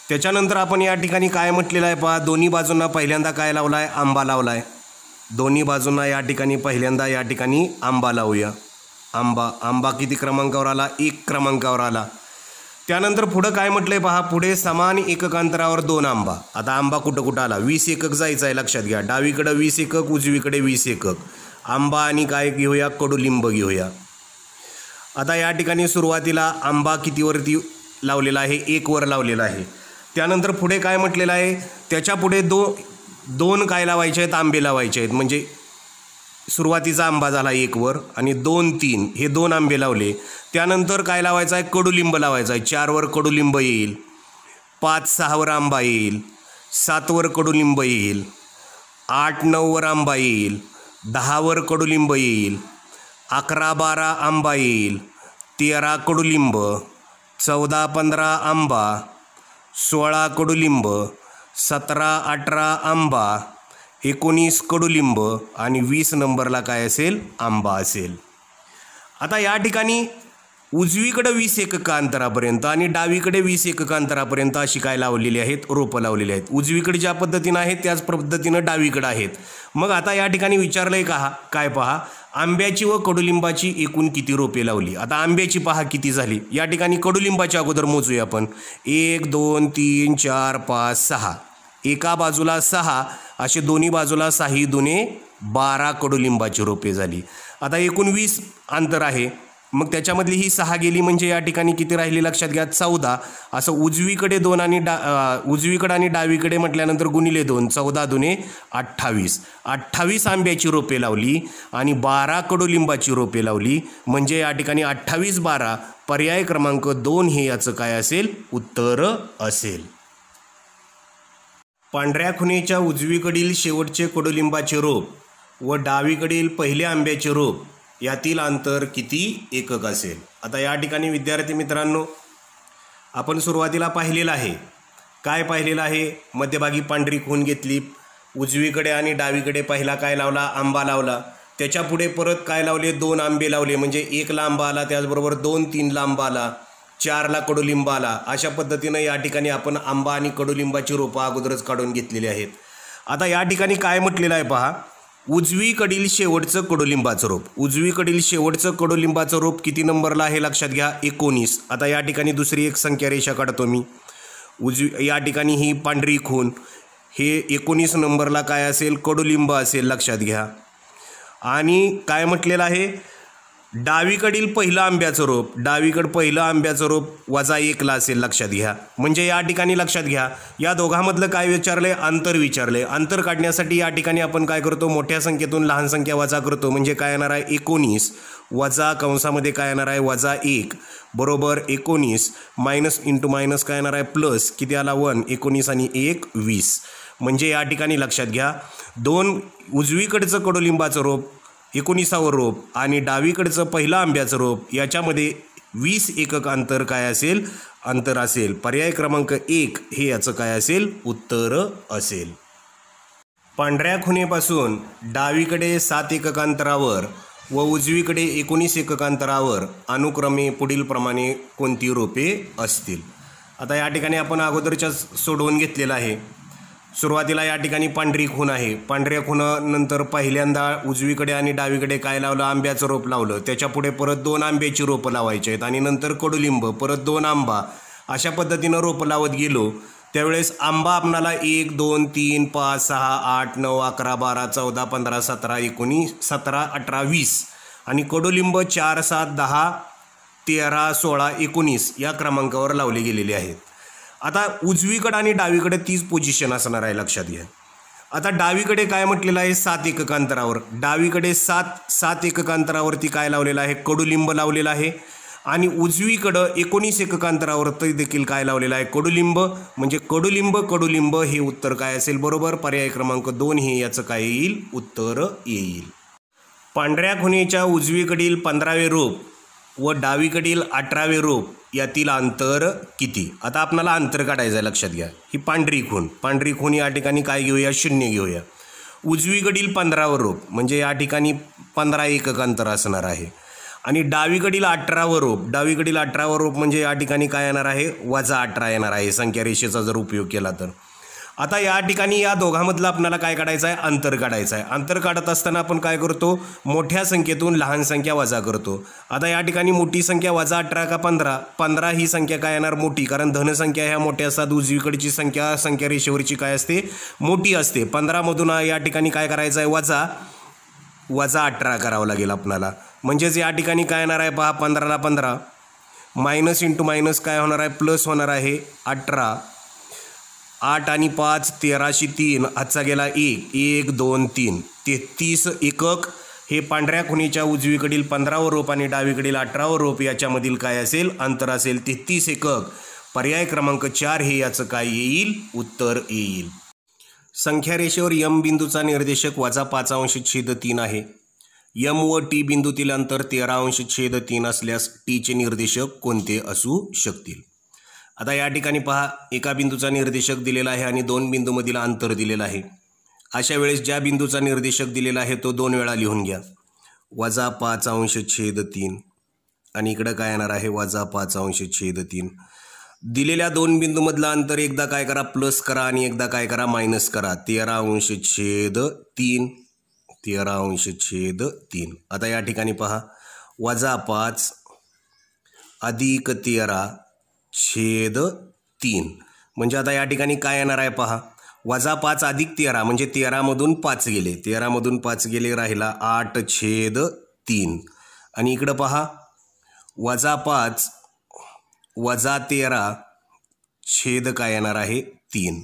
त्याच्यानंतर आपण या ठिकाणी काय म्हटलेलं आहे पहा, दोन्ही बाजूंना पहिल्यांदा काय लावलाय आंबा लावलाय, दोन्ही बाजूंना या ठिकाणी पहिल्यांदा या ठिकाणी आंबा लावूया। आंबा किती क्रमांकावर आला 1 क्रमांकावर आला। त्यानंतर पुढं काय म्हटलंय पहा, पुढे समान एककांतरावर 2 आंबा। आता आंबा कुठं कुठं आला 20 एकक जायचं आहे लक्षात घ्या, डावीकडे 20 एकक उजवीकडे 20 एकक आंबा आणि काय घेऊया कडुलिंब घेऊया। आता या ठिकाणी सुरुवातीला आंबा कितीवरती लावलेला आहे 1 वर लावलेला आहे। त्यानंतर पुढे काय म्हटलेलं आहे त्याच्या पुढे दोन काय लावायचे आहेत आंबे लावायचे आहेत, म्हणजे सुरुवातीचा आंबा झाला 1 वर आणि 2 3 हे 2 आंबे लावले। त्यानंतर काय लावायचं आहे कडुलिंब लावायचं आहे, 4 वर कडुलिंब येईल, 5 6 वर आंबा येईल, 7 वर कडुलिंब येईल, 8 9 वर आंबा येईल, 10 वर कडुलिंब येईल, 11 12 आंबा येईल, 13 कडुलिंब, 14 15 आंबा, 16 कडुलिंब, 17 18 आंबा, 19 कडुलिंब आणि 20 नंबरला काय असेल आंबा असेल। आता या ठिकाणी उजवीकडे 20 एककांतरापर्यंत आणि डावीकडे 20 एककांतरापर्यंत अशी काय लावलेली आहेत रोपं लावलेली आहेत। उजवीकडे ज्या पद्धतीनं आहेत त्याच पद्धतीनं डावीकडे आहेत। मग आता या ठिकाणी विचारलंय का काय पहा आंब्याची व कडुलिंबाची एकूण किती रोपे लावली। आता आंब्याची पहा किती झाली, या ठिकाणी कडुलिंबाच्या अगोदर मोजूया आपण 1 2 3 4 5 6, एका बाजूला 6 असे दोन्ही बाजूला 6 दुने 12 कडुलिंबाची रोपे झाली। आता एकूण 20 अंतर आहे मग त्याच्यामधली ही 6 गेली म्हणजे या ठिकाणी किती राहिली लक्षात घ्या 14. असं उजवीकडे 2 आणि उजवीकडे आणि डावीकडे म्हटल्यानंतर गुणिले 2 14 दुने 28. 28 आंब्याची रोपे लावली आणि 12 कडुलिंबाची रोपे लावली म्हणजे या ठिकाणी 28 12 पर्याय क्रमांक 2 हे याचं काय असेल उत्तर असेल. पांढऱ्या खुणेच्या उजवीकडील शेवटचे कडुलिंबाचे रोप व डावीकडील पहिले आंब्याचे रोप यातील अंतर किती एकक असेल. आता या ठिकाणी विद्यार्थी मित्रांनो आपण सुरुवातीला पाहिलेलं आहे. काय पाहिलेलं आहे? मध्यभागी पांढरी खूण घेतली, उजवीकडे आणि डावीकडे पहिला काय लावला आंबा लावला, त्याच्या पुढे परत काय लावले 2 आंबे लावले म्हणजे 1 ला आंबा आला, त्याचबरोबर 2 3 ला आंबा आला, 4 ला कडुलिंब आला. अशा पद्धतीनं या ठिकाणी आपण आंबा आणि कडुलिंबाची रोपं अगोदरच काढून घेतलेली आहेत. आता या ठिकाणी काय म्हटलेलं आहे पहा, उजवीकडील शेवटचं कडुलिंबाचं रोप. उजवीकडील शेवटचं कडुलिंबाचं रोप किती नंबरला आहे लक्षात घ्या 19. आता या ठिकाणी दुसरी एक संख्या रेषा काढतो मी. या ठिकाणी ही पांढरी खूण हे 19 नंबरला काय असेल कडुलिंब असेल लक्षात घ्या. आणि काय म्हटलेलं आहे डावीकडील पहिलं आंब्याचं रोप, डावीकडं पहिलं आंब्याचं रोप -1 असेल लक्षात घ्या. म्हणजे या ठिकाणी लक्षात घ्या या दोघांमधलं काय विचारले अंतर विचारले. अंतर काढण्यासाठी या ठिकाणी आपण काय करतो मोठ्या संख्येतून लहान संख्या वजा करतो म्हणजे काय येणार आहे 19 वजा कंसामध्ये काय येणार आहे -1 बरोबर 19 मायनस इंटू मायनस काय येणार आहे प्लस किती आला 1 19 आणि 1 20. म्हणजे या ठिकाणी लक्षात घ्या 2 उजवीकडचं कडुलिंबाचं रोप 19वर रोप आणि डावीकडचं पहिलं आंब्याचं रोप याच्यामध्ये 20 एकक अंतर काय असेल अंतर असेल. पर्याय क्रमांक 1 हे याचं काय असेल उत्तर असेल. पांढऱ्या खुणेपासून डावीकडे 7 एकक अंतरावर व उजवीकडे 19 एकक अंतरावर अनुक्रमे पुढील प्रमाणे कोणती रोपे असतील. आता या ठिकाणी आपण अगोदरच्या सोडवून घेतलेलं आहे. सुरुवातीला या ठिकाणी पांढरी खूण आहे. पांढऱ्या खुणानंतर पहिल्यांदा उजवीकडे आणि डावीकडे काय लावलं आंब्याचं रोप लावलं, त्याच्या पुढे परत 2 आंब्याची रोपं लावायची आहेत आणि नंतर कडुलिंब परत 2 आंबा अशा पद्धतीनं रोपं लावत गेलो. त्यावेळेस आंबा आपणाला 1 2 3 5 6 8 9 11 12 14 15 17 19 17 18 20 आणि कडुलिंब 4 7 10 13 16 19 या क्रमांकावर लावले गेलेले आहेत. आता उजवीकडे आणि डावीकडे तीच पोझिशन असणार आहे लक्षात घ्या. आता डावीकडे काय म्हटलेलं आहे 7 एकक अंतरावर, डावीकडे 7 एकक अंतरावरती काय लावलेलं आहे कडुलिंब लावलेलं आहे आणि उजवीकडं 19 एकक अंतरावर देखील काय लावलेलं आहे कडुलिंब. म्हणजे कडुलिंब हे उत्तर काय असेल बरोबर पर्याय क्रमांक 2 हे याचं काय येईल उत्तर येईल. पांढऱ्या खुणेच्या उजवीकडील 15वे रोप व डावीकडील 18वे रोप यातील अंतर किती. आता आपल्याला अंतर काढायचं आहे लक्षात घ्या. ही पांढरी खूण या ठिकाणी काय घेऊया 0 घेऊया. उजवीकडील 15वर रोप म्हणजे या ठिकाणी 15 एकक अंतर असणार आहे आणि डावीकडील 18वर रोप म्हणजे या ठिकाणी काय येणार आहे -18 येणार आहे संख्या रेषेचा जर उपयोग केला तर. आता या ठिकाणी या दोघांमधलं आपल्याला काय काढायचं आहे अंतर काढायचं आहे. अंतर काढत असताना आपण काय करतो मोठ्या संख्येतून लहान संख्या वजा करतो. आता या ठिकाणी मोठी संख्या -18 का 15 ही संख्या काय येणार मोठी, कारण धनसंख्या ह्या मोठ्या असतात. उजवीकडची संख्या रेषेवरची काय असते मोठी असते. 15 मधून या ठिकाणी काय करायचं आहे वजा 18 करावं लागेल आपल्याला. म्हणजेच या ठिकाणी काय येणार आहे पहा 15 ला 15 मायनस इंटू मायनस काय होणार आहे प्लस होणार आहे 18 8 आणि 5 13शी 3 हातचा गेला 1 2 3 33 एकक हे पांढऱ्या खुणेच्या उजवीकडील 15वर रोप आणि डावीकडील 18वर रोप याच्यामधील काय असेल अंतर असेल 33 एकक. पर्याय क्रमांक 4 हे याचं काय येईल उत्तर येईल. संख्या रेषेवर यम बिंदूचा निर्देशक -5°-3 आहे. यम व टी बिंदूतील अंतर 13°-3 असल्यास टीचे निर्देशक कोणते असू शकतील. आता या ठिकाणी पहा एका बिंदूचा निर्देशक दिलेला आहे आणि 2 बिंदूमधील अंतर दिलेलं आहे. अशा वेळेस ज्या बिंदूचा निर्देशक दिलेला आहे तो 2 वेळा लिहून घ्या -5°-3 आणि इकडं काय येणार आहे -5°-3. दिलेल्या 2 बिंदूमधलं अंतर एकदा काय करा प्लस करा आणि एकदा काय करा मायनस करा 13°-3 13°-3. आता या ठिकाणी पहा -5 अधिक 13/3 म्हणजे आता या ठिकाणी काय येणार आहे पहा -5 अधिक 13 म्हणजे 13मधून 5 गेले 13मधून 5 गेले राहिला 8/3 आणि इकडं पहा -5 वजा 13 छेद काय येणार आहे 3.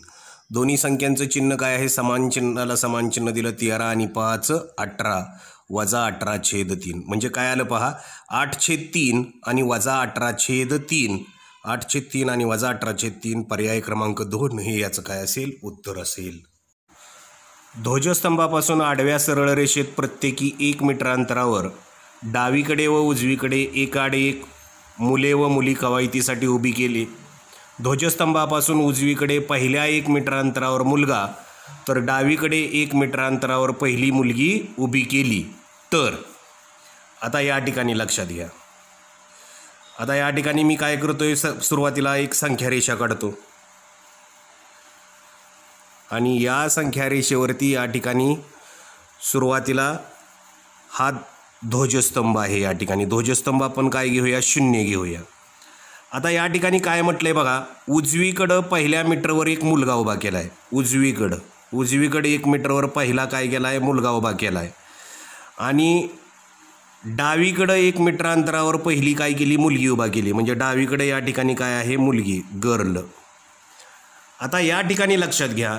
दोन्ही संख्यांचं चिन्ह काय आहे, समान चिन्हाला समान चिन्ह दिलं. 13 आणि 5 18 वजा 18 छेद 3. म्हणजे काय आलं पहा, 8/3 आणि वजा 18 छेद 3. 8/3 आणि वजा 18 छेद 3 पर्याय क्रमांक 2 हे याचं काय असेल, उत्तर असेल. ध्वजस्तंभापासून आडव्या सरळ रेषेत प्रत्येकी 1 मीटर अंतरावर डावीकडे व उजवीकडे एकाआड एक मुले व मुली कवायतीसाठी उभी केली. ध्वजस्तंभापासून उजवीकडे पहिल्या 1 मीटर अंतरावर मुलगा तर डावीकडे 1 मीटर अंतरावर पहिली मुलगी उभी केली तर. आता या ठिकाणी लक्षात घ्या. आता या ठिकाणी मी काय करतोय, सुरुवातीला एक संख्या रेषा काढतो आणि या संख्या रेषेवरती या ठिकाणी सुरुवातीला हा ध्वजस्तंभ आहे. या ठिकाणी ध्वजस्तंभ आपण काय घेऊया, 0 घेऊया. आता या ठिकाणी काय म्हटलंय बघा, उजवीकडं पहिल्या मीटरवर एक मुलगा उभा केला आहे. उजवीकडे 1 मीटरवर पहिला काय केला आहे, मुलगा उभा केला आहे. आणि डावीकडं 1 मीटर अंतरावर पहिली काय केली, मुलगी उभा केली. म्हणजे डावीकडे या ठिकाणी काय आहे, मुलगी, गर्ल. आता या ठिकाणी लक्षात घ्या,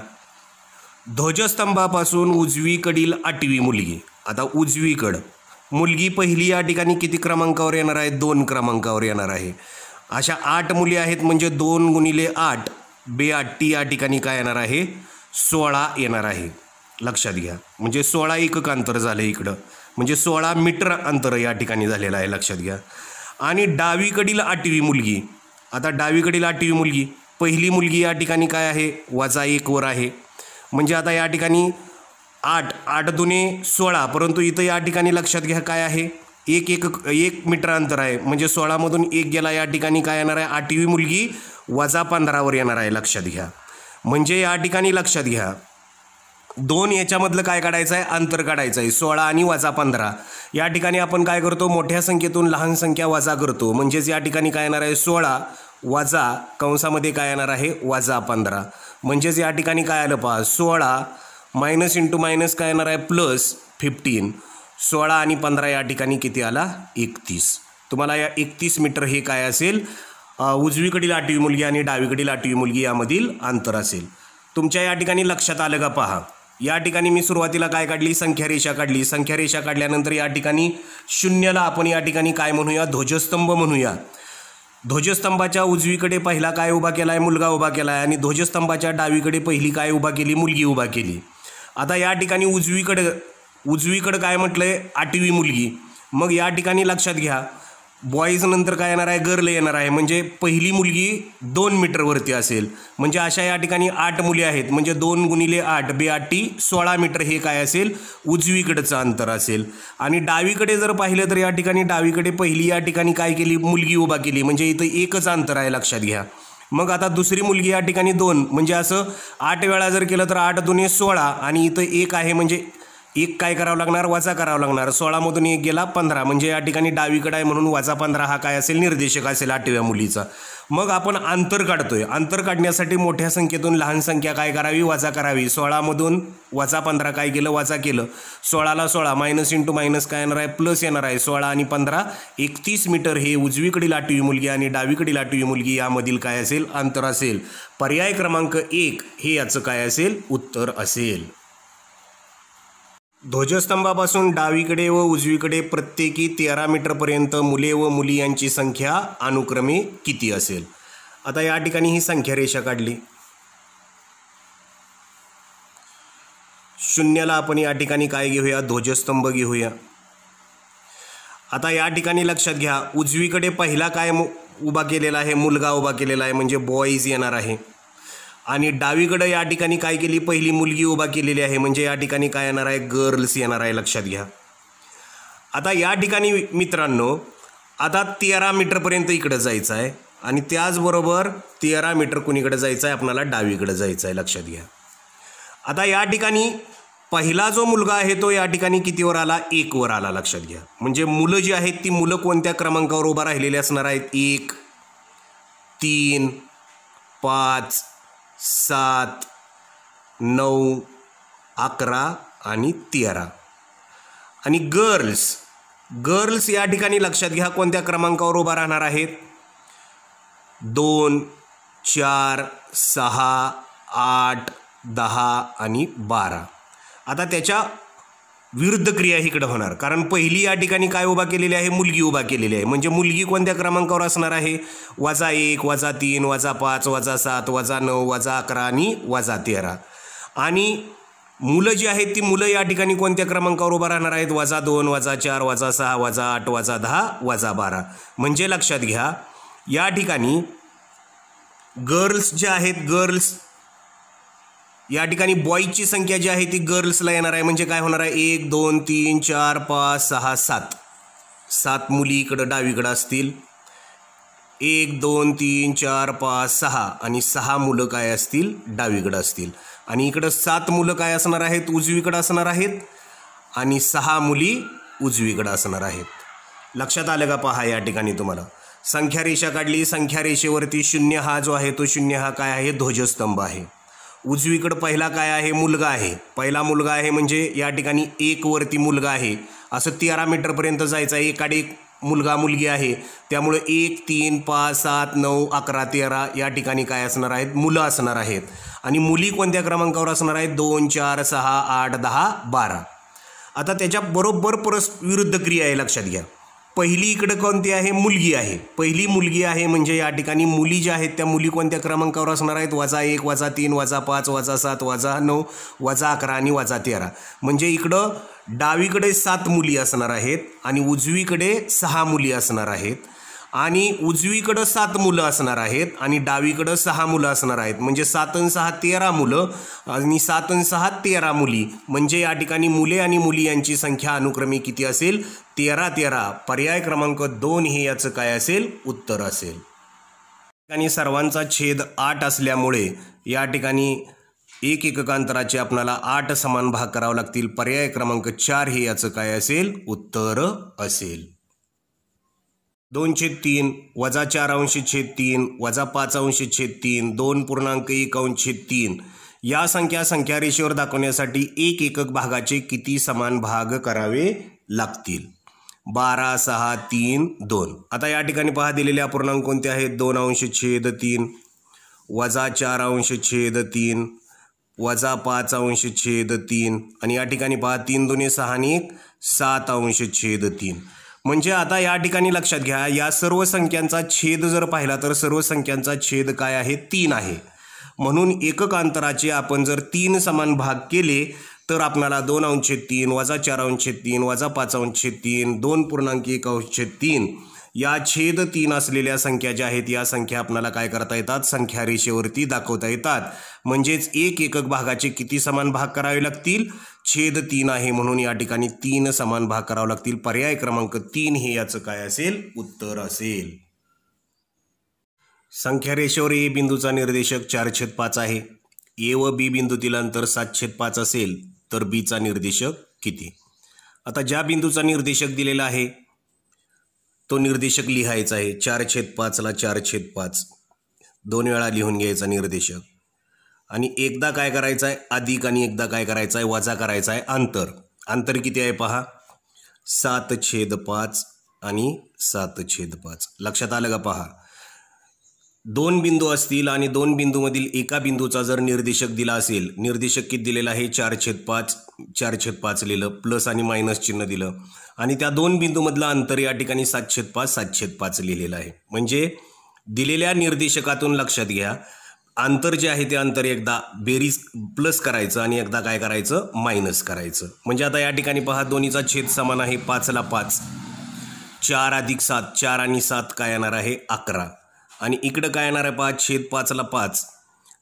ध्वजस्तंभापासून उजवीकडील 8वी मुलगी. आता उजवीकडं मुलगी पहिली या ठिकाणी किती क्रमांकावर येणार आहे, 2 क्रमांकावर येणार आहे. अशा 8 मुली आहेत म्हणजे 2 गुणिले 8 बेआटी या ठिकाणी काय येणार आहे, 16 येणार आहे. लक्षात घ्या, म्हणजे 16 एकक अंतर झालं इकडं, म्हणजे 16 मीटर अंतर या ठिकाणी झालेलं आहे. लक्षात घ्या. आणि डावीकडील 8वी मुलगी. आता डावीकडील 8वी मुलगी पहिली मुलगी या ठिकाणी काय आहे, वजा 1 वर आहे. म्हणजे आता या ठिकाणी 8 दुने 16, परंतु इथं या ठिकाणी लक्षात घ्या काय आहे, 1 मीटर अंतर आहे. म्हणजे 16मधून 1 गेला, या ठिकाणी काय येणार आहे, 8वी मुलगी वजा 15 वर येणार आहे. लक्षात घ्या. म्हणजे या ठिकाणी लक्षात घ्या, 2 याच्यामधलं काय काढायचं आहे, अंतर काढायचं आहे. 16 आणि वजा 15. या ठिकाणी आपण काय करतो, मोठ्या संख्येतून लहान संख्या वजा करतो. म्हणजेच या ठिकाणी काय येणार आहे, 16 वजा कंसामध्ये काय येणार आहे, वजा 15. म्हणजेच या ठिकाणी काय आलं पहा, 16 मायनस इंटू मायनस काय येणार आहे, प्लस 15. 16 आणि 15 या ठिकाणी किती आला, 31. तुम्हाला या 31 मीटर हे काय असेल, उजवीकडील 8वी मुलगी आणि डावीकडील 8वी मुलगी यामधील अंतर असेल. तुमच्या या ठिकाणी लक्षात आलं का पहा. या ठिकाणी मी सुरुवातीला काय काढली, संख्या रेषा काढली. संख्या रेषा काढल्यानंतर या ठिकाणी 0ला आपण या ठिकाणी काय म्हणूया, ध्वजस्तंभ म्हणूया. ध्वजस्तंभाच्या उजवीकडे पहिला काय उभा केला आहे, मुलगा उभा केला आहे. आणि ध्वजस्तंभाच्या डावीकडे पहिली काय उभा केली, मुलगी उभा केली. आता या ठिकाणी उजवीकडं काय म्हटलंय, 8वी मुलगी. मग या ठिकाणी लक्षात घ्या, बॉईज नंतर काय येणार आहे, गर्ल येणार आहे. म्हणजे पहिली मुलगी 2 मीटरवरती असेल. म्हणजे अशा या ठिकाणी 8 मुली आहेत. म्हणजे 2 गुणिले 8 बेआटी 16 मीटर हे काय असेल, उजवीकडचं अंतर असेल. आणि डावीकडे जर पाहिलं तर या ठिकाणी डावीकडे पहिली या ठिकाणी काय केली, मुलगी उभा केली. म्हणजे इथं एकच अंतर आहे. लक्षात घ्या. मग आता दुसरी मुलगी या ठिकाणी 2, म्हणजे असं 8 वेळा जर केलं तर 8 दुने 16 आणि इथं 1 आहे. म्हणजे 1 काय करावं लागणार, वजा करावं लागणार. 16मधून 1 गेला 15. म्हणजे या ठिकाणी डावीकडे आहे म्हणून वजा 15 हा काय असेल, निर्देशक असेल 8व्या मुलीचा. मग आपण अंतर काढतोय. अंतर काढण्यासाठी मोठ्या संख्येतून लहान संख्या काय करावी, वजा करावी. 16मधून वजा 15 काय केलं, वजा केलं. 16ला 16 मायनस इंटू मायनस काय येणार आहे, प्लस येणार आहे. 16 आणि 15 31 मीटर हे उजवीकडील 8वी मुलगी आणि डावीकडील 8वी मुलगी यामधील काय असेल, अंतर असेल. पर्याय क्रमांक 1 हे याचं काय असेल, उत्तर असेल. ध्वजस्तंभापासून डावीकडे व उजवीकडे प्रत्येकी 13 मीटरपर्यंत मुले व मुली यांची संख्या अनुक्रमे किती असेल. आता या ठिकाणी ही संख्या रेषा काढली. 0ला आपण या ठिकाणी काय घेऊया, ध्वजस्तंभ घेऊया. आता या ठिकाणी लक्षात घ्या, उजवीकडे पहिला काय उभा केलेला आहे, मुलगा उभा केलेला आहे. म्हणजे बॉईज येणार आहे. आणि डावीकडे या ठिकाणी काय केली, पहिली मुलगी उभा केलेली आहे. म्हणजे या ठिकाणी काय येणार आहे, गर्ल्स येणार आहे. लक्षात घ्या. आता या ठिकाणी मित्रांनो, आता 13 मीटरपर्यंत इकडे जायचं आहे आणि त्याचबरोबर 13 मीटर कुणीकडे जायचं आहे, आपल्याला डावीकडे जायचं आहे. लक्षात घ्या. आता या ठिकाणी पहिला जो मुलगा आहे तो या ठिकाणी कितीवर आला, 1 वर आला. लक्षात घ्या. म्हणजे मुलं जी आहेत ती मुलं कोणत्या क्रमांकावर उभा राहिलेली असणार आहेत, 1 3 5 7 9 11 आणि 13. आणि गर्ल्स गर्ल्स या ठिकाणी लक्षात घ्या कोणत्या क्रमांकावर उभा राहणार आहेत? 2, 4, 6, 8, 10 आणि 12. आता त्याच्या विरुद्ध क्रिया इकडे होणार, कारण पहिली या ठिकाणी काय उभा केलेली आहे? मुलगी उभा केलेली आहे. म्हणजे मुलगी कोणत्या क्रमांकावर असणार आहे? -1, -3, -5, -7, -9, -11 आणि -13. आणि मुलं जी आहेत ती मुलं या ठिकाणी कोणत्या क्रमांकावर उभा राहणार आहेत? -2, -4, -6, -8, -10, -12. म्हणजे लक्षात घ्या या ठिकाणी गर्ल्स जे आहेत, गर्ल्स या ठिकाणी बॉयची संख्या जी आहे ती गर्ल्सला येणार आहे. म्हणजे काय होणार आहे? 1, 2, 3, 4, 5, 6, 7. 7 मुली इकडं डावीकडं असतील. 1, 2, 3, 4, 5, 6 आणि 6 मुलं काय असतील? डावीकडं असतील. आणि इकडं 7 मुलं काय असणार आहेत? उजवीकडं असणार आहेत. आणि 6 मुली उजवीकडं असणार आहेत. लक्षात आलं का? पहा या ठिकाणी तुम्हाला संख्या रेषा काढली. संख्या रेषेवरती 0 हा जो आहे तो 0 हा काय आहे? ध्वजस्तंभ आहे. उजवीकडं पहिला काय आहे? मुलगा आहे. पहिला मुलगा आहे म्हणजे या ठिकाणी 1 वरती मुलगा आहे. असं 13 मीटरपर्यंत जायचं आहे. एकाडे एक मुलगा मुलगी आहे. त्यामुळे 1, 3, 5, 7, 9, 11, 13 या ठिकाणी काय असणार आहेत? मुलं असणार आहेत. आणि मुली कोणत्या क्रमांकावर असणार आहेत? 2, 4, 6, 8, 10, 12. आता त्याच्या बरोबर विरुद्ध क्रिया आहे. लक्षात घ्या पहिली इकडे कोणती आहे? मुलगी आहे. पहिली मुलगी आहे म्हणजे या ठिकाणी मुली ज्या आहेत त्या मुली कोणत्या क्रमांकावर असणार आहेत? -1, -3, -5, -7, -9, -11 आणि -13. म्हणजे इकडं डावीकडे 7 मुली असणार आहेत आणि उजवीकडे 6 मुली असणार आहेत. आणि उजवीकडं 7 मुलं असणार आहेत आणि डावीकडं 6 मुलं असणार आहेत. म्हणजे 7 आणि 6 13 मुलं आणि 7 आणि 6 13 मुली. म्हणजे या ठिकाणी मुले आणि मुली यांची संख्या अनुक्रमे किती असेल? 13 13. पर्याय क्रमांक 2 हे याचं काय असेल? उत्तर असेल. आणि सर्वांचा छेद 8 असल्यामुळे या ठिकाणी एक एककांतराचे आपल्याला 8 समान भाग करावे लागतील. पर्याय क्रमांक 4 हे याचं काय असेल? उत्तर असेल. 2/3 -4/3 -5/3 2.1/3 या संख्या रेषेवर दाखवण्यासाठी एक एकक भागाचे किती समान भाग करावे लागतील? 12, 6, 3, 2. आता या ठिकाणी पहा दिलेले अपूर्णांक कोणते आहेत? 2/3 -4/3 -5/3 आणि या ठिकाणी पहा 3 2 6 आणि 1 7/3. म्हणजे आता या ठिकाणी लक्षात घ्या या सर्व संख्यांचा छेद जर पाहिला तर सर्व संख्यांचा छेद काय आहे? 3 आहे. म्हणून एकक अंतराचे आपण जर 3 समान भाग केले तर आपल्याला 2/3 -4/3 -5/3 2.1/3 या छेद 3 असलेल्या संख्या ज्या आहेत या संख्या आपल्याला काय करता येतात? संख्या रेषेवरती दाखवता येतात. म्हणजेच एक एकक भागाचे किती समान भाग करावे लागतील? छेद 3 आहे म्हणून या ठिकाणी 3 समान भाग करावे लागतील. पर्याय क्रमांक 3 हे याचं काय असेल? उत्तर असेल. संख्या रेषेवर ए बिंदूचा निर्देशक 4/5 आहे. ए व बी बिंदूतील अंतर 7/5 असेल तर बीचा निर्देशक किती? आता ज्या बिंदूचा निर्देशक दिलेला आहे तो निर्देशक लिहायचा आहे. 4/5 ला 4/5 2 वेळा लिहून घ्यायचा निर्देशक. आणि एकदा काय करायचं आहे? अधिक आणि एकदा काय करायचं आहे? वजा करायचा आहे. अंतर किती आहे पहा? 7/5 आणि 7/5. लक्षात आलं का? पहा 2 बिंदू असतील आणि 2 बिंदूमधील एका बिंदूचा जर निर्देशक दिला असेल, निर्देशक किती दिलेला आहे? 4/5 4/5 लिहिलं, प्लस आणि मायनस चिन्ह दिलं आणि त्या 2 बिंदूमधलं अंतर या ठिकाणी 7/5 7/5 लिहिलेलं आहे. म्हणजे दिलेल्या निर्देशकातून लक्षात घ्या अंतर जे आहे ते अंतर एकदा बेरीज प्लस करायचं आणि एकदा काय करायचं? मायनस करायचं. म्हणजे आता या ठिकाणी पहा दोन्हीचा छेद समान आहे. 5 ला 5 4 अधिक 7 4 आणि 7 काय येणार आहे? 11. आणि इकडं काय येणार आहे पहा? छेद 5 ला 5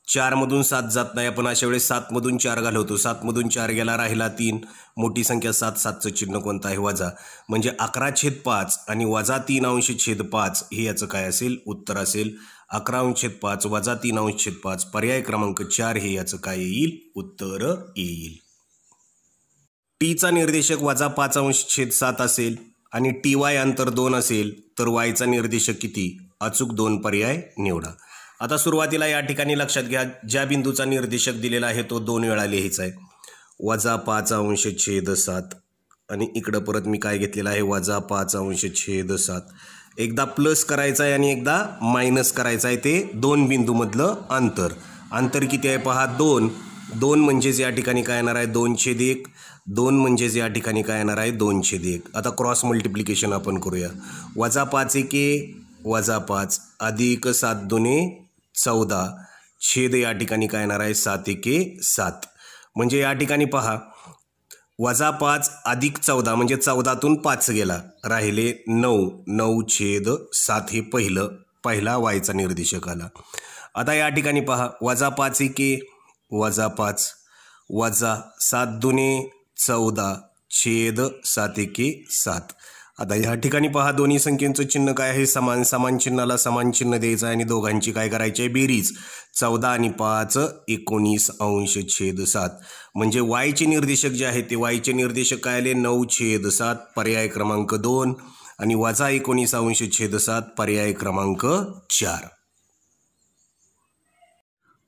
4 मधून 7 जात नाही. आपण अशा वेळेस 7 मधून 4 घालवतो. 7 मधून 4 गेला राहिला 3. मोठी संख्या 7 7चं चिन्ह कोणतं आहे? वजा. म्हणजे 11/5 आणि वजा 3/5 हे याचं काय असेल? उत्तर असेल. 11/5 वजा 3/5 पर्याय क्रमांक 4 हे याचं काय येईल? उत्तर येईल. टीचा निर्देशक वजा 5/7 असेल आणि TY अंतर 2 असेल तर वायचा निर्देशक किती? अचूक 2 पर्याय निवडा. आता सुरुवातीला या ठिकाणी लक्षात घ्या ज्या बिंदूचा निर्देशक दिलेला आहे तो 2 वेळा लिहायचा आहे. वजा 5/7 आणि इकडं परत मी काय घेतलेलं आहे -5/7. एकदा प्लस करायचं आहे आणि एकदा मायनस करायचं आहे. ते दोन बिंदूमधलं अंतर किती आहे पहा 2 म्हणजेच या ठिकाणी काय येणार आहे 2/1. 2 म्हणजेच या ठिकाणी काय येणार आहे 2/1. आता क्रॉस मल्टिप्लिकेशन आपण करूया. -5 एके -5 अधिक 7 दुने 14 छेद या ठिकाणी काय येणार आहे 7 एके 7. म्हणजे या ठिकाणी पहा -5 अधिक 14 म्हणजे 14तून 5 गेला, राहिले 9. 9/7 हे पहिला वायचा निर्देशक आला. आता या ठिकाणी पहा -5 एके -5 वजा 7 दुने 14 छेद 7 एके 7. आता या ठिकाणी पहा दोन्ही संख्येचं चिन्ह काय आहे समान चिन्हाला समान चिन्ह द्यायचं आहे आणि दोघांची काय करायची आहे बेरीज. 14 आणि 5 19/7. म्हणजे वायचे निर्देशक जे आहेत ते वायचे निर्देशक काय आले 9/7 पर्याय क्रमांक 2 आणि वजा 19/7 पर्याय क्रमांक 4.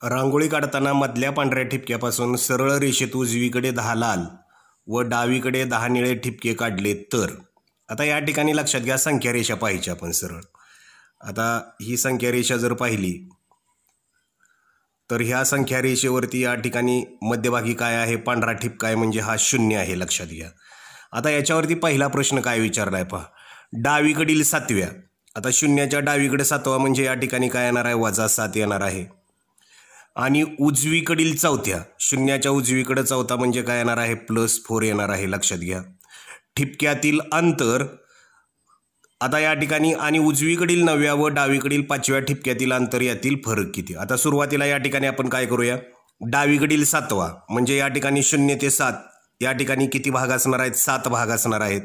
रांगोळी काढताना मधल्या पांढऱ्या ठिपक्यापासून सरळ रेषेत उजवीकडे 10 लाल व डावीकडे 10 निळे ठिपके काढले तर. आता या ठिकाणी लक्षात घ्या संख्या रेषा पाहिजे आपण सरळ. आता ही संख्या रेषा जर पाहिली तर ह्या संख्या रेषेवरती या ठिकाणी मध्यभागी काय आहे पांढरा ठिपका आहे म्हणजे हा 0 आहे लक्षात घ्या. आता याच्यावरती पहिला प्रश्न काय विचारलाय पहा डावीकडील 7व्या. आता 0च्या डावीकडे 7वा म्हणजे या ठिकाणी काय येणार आहे -7 येणार आहे. आणि उजवीकडील 4थ्या 0च्या उजवीकडे 4था म्हणजे काय येणार आहे +4 येणार आहे लक्षात घ्या. ठिपक्यातील अंतर आता या ठिकाणी आणि उजवीकडील 9व्या व डावीकडील 5व्या ठिपक्यातील अंतर यातील फरक किती. आता सुरुवातीला या ठिकाणी आपण काय करूया डावीकडील 7वा म्हणजे या ठिकाणी 0 ते 7 या ठिकाणी किती भाग असणार आहेत 7 भाग असणार आहेत.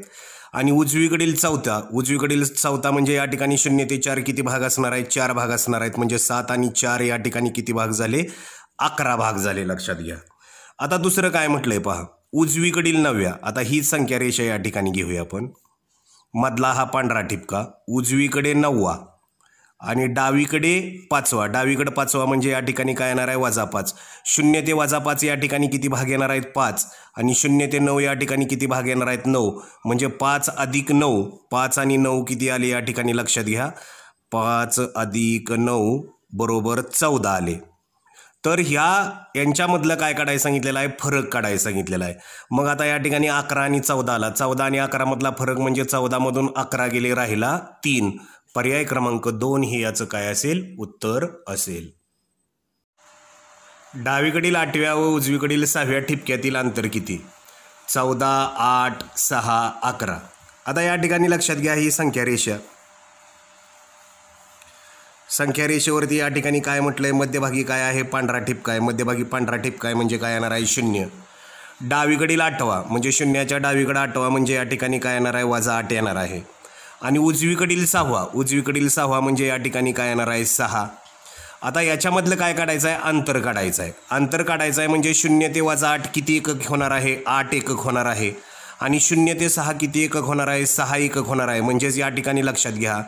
आणि उजवीकडील 4था म्हणजे या ठिकाणी 0 ते 4 किती भाग असणार आहेत 4 भाग असणार आहेत. म्हणजे 7 आणि 4 या ठिकाणी किती भाग झाले 11 भाग झाले लक्षात घ्या. आता दुसरं काय म्हटलंय पहा उजवीकडील 9व्या. आता हीच संख्या रेषा या ठिकाणी घेऊया आपण. मधला हा पांढरा ठिपका उजवीकडे 9वा आणि डावीकडे 5वा. डावीकडे 5वा म्हणजे या ठिकाणी काय येणार आहे -5. 0 ते -5 या ठिकाणी किती भाग येणार आहेत 5 आणि 0 ते 9 या ठिकाणी किती भाग येणार आहेत 9. म्हणजे 5 अधिक 9 5 आणि 9 किती आले या ठिकाणी लक्षात घ्या 5 अधिक 9 बरोबर 14 आले. तर यांच्यामधलं काय काढायला सांगितलेलं आहे फरक काढायला सांगितलेला आहे. मग आता या ठिकाणी 11 आणि 14 आला. 14 आणि 11 मधला फरक म्हणजे 14 मधून 11 गेले राहिला 3. पर्याय क्रमांक 2 हे याचं काय असेल उत्तर असेल. डावीकडील 8व्या व उजवीकडील 6व्या ठिपक्यातील अंतर किती 14 8 6 11. आता या ठिकाणी लक्षात घ्या ही संख्या रेषेवरती या ठिकाणी काय म्हटलंय मध्यभागी काय आहे पांढरा ठिपका आहे. मध्यभागी पांढरा ठिपका आहे म्हणजे काय येणार आहे 0. डावीकडील 8वा म्हणजे 0च्या डावीकडे 8वा म्हणजे या ठिकाणी काय येणार आहे -8 येणार आहे. आणि उजवीकडील 6वा म्हणजे या ठिकाणी काय येणार आहे 6. आता याच्यामधलं काय काढायचं आहे अंतर काढायचं आहे. म्हणजे 0 ते -8 किती एकक होणार आहे 8 एकक होणार आहे. आणि 0 ते 6 किती एकक होणार आहे 6 एकक होणार आहे. म्हणजेच या ठिकाणी लक्षात घ्या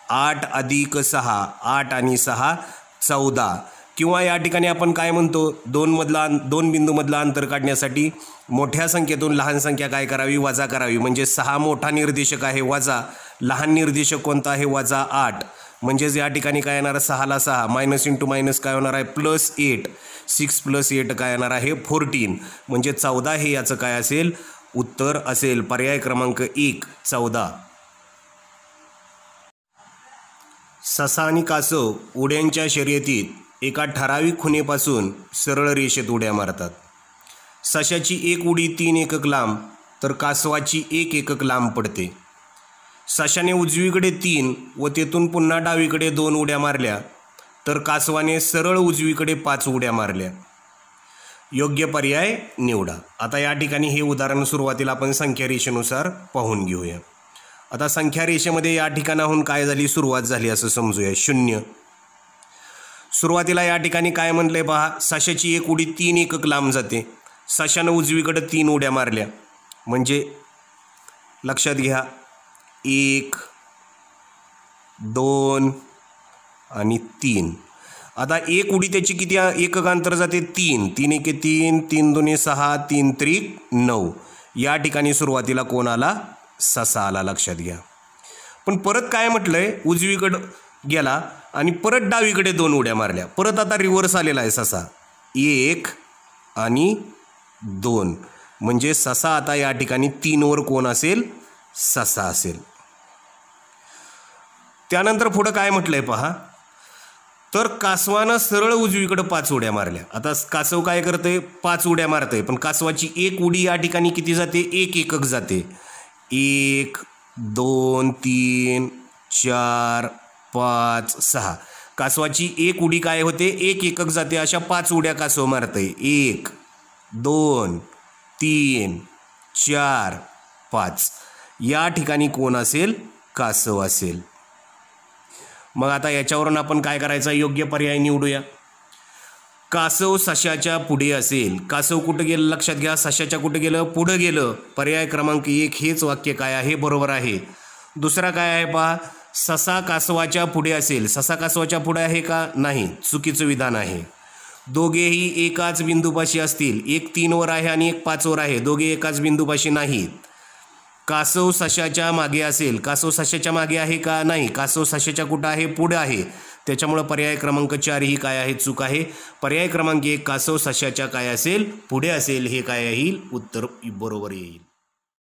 8 अधिक 6 8 आणि 6 14. किंवा या ठिकाणी आपण काय म्हणतो दोन बिंदूमधलं अंतर काढण्यासाठी मोठ्या संख्येतून लहान संख्या काय करावी वजा करावी. म्हणजे 6 मोठा निर्देशक आहे वजा लहान निर्देशक कोणता आहे -8. म्हणजेच या ठिकाणी काय येणार 6ला 6 मायनस इंटू मायनस काय होणार आहे +8. 6 + 8 काय येणार आहे 14. म्हणजे 14 हे याचं काय असेल उत्तर असेल. पर्याय क्रमांक 1 14. ससा आणि कासव उड्यांच्या शर्यतीत एका ठराविक खुणेपासून सरळ रेषेत उड्या मारतात. सशाची एक उडी 3 एकक लांब तर कासवाची 1 एकक लांब पडते. सशाने उजवीकडे 3 व तेथून पुन्हा डावीकडे 2 उड्या मारल्या तर कासवाने सरळ उजवीकडे 5 उड्या मारल्या. योग्य पर्याय निवडा. आता या ठिकाणी हे उदाहरण सुरुवातीला आपण संख्या रेषेनुसार पाहून घेऊया. आता संख्या रेषेमध्ये या ठिकाणाहून काय झाली सुरुवात झाली असं समजूया 0. सुरुवातीला या ठिकाणी काय म्हणलंय पहा सशाची एक उडी 3 एकक लांब जाते. सशानं उजवीकडे 3 उड्या मारल्या म्हणजे लक्षात घ्या 1 2 आणि 3. आता एक उडी त्याची किती एकक अंतर जाते 3. 3 एके 3 3 दुने 6 3 त्रिक 9. या ठिकाणी सुरुवातीला कोण आला? ससा आला, लक्षात घ्या. पण परत काय म्हटलंय? उजवीकडं गेला आणि परत डावीकडे 2 उड्या मारल्या. परत आता रिव्हर्स आलेला आहे ससा. 1 आणि 2 म्हणजे ससा आता या ठिकाणी 3 वर कोण असेल? ससा असेल. त्यानंतर पुढं काय म्हटलंय पहा. तर कासवानं सरळ उजवीकडे 5 उड्या मारल्या. आता कासव काय करते? 5 उड्या मारते, पण कासवाची एक उडी या ठिकाणी किती जाते? 1 एकक जाते. 1 2 3 4 5 6. कासवाची एक उडी काय होते? 1 एकक जाते. अशा 5 उड्या कासव मारते. 1 2 3 4 5. या ठिकाणी कोण असेल? कासव असेल. मग आता याच्यावरून आपण काय करायचं? योग्य पर्याय निवडूया. कासव सशाच्या पुढे असेल. कासव कुठं गेलं? लक्षात घ्या. सशाच्या कुठं गेलं? पुढं गेलं. पर्याय क्रमांक 1 हेच वाक्य काय आहे? बरोबर आहे. दुसरा काय आहे पहा. ससा कासवाच्या पुढे असेल. ससा कासवाच्या पुढे आहे का? नाही, चुकीचं विधान आहे. दोघेही एकाच बिंदूपाशी असतील. एक 3 वर आहे आणि एक 5 वर आहे. दोघे एकाच बिंदूपाशी नाहीत. कासव सशाच्या मागे असेल. कासव सशाच्या मागे आहे का? नाही, कासव सशाच्या कुठं आहे? पुढे आहे. त्याच्यामुळे पर्याय क्रमांक 4 ही काय आहे? चूक आहे. पर्याय क्रमांक 1 कासव सशाच्या काय असेल? पुढे असेल. हे काय येईल? उत्तर बरोबर येईल.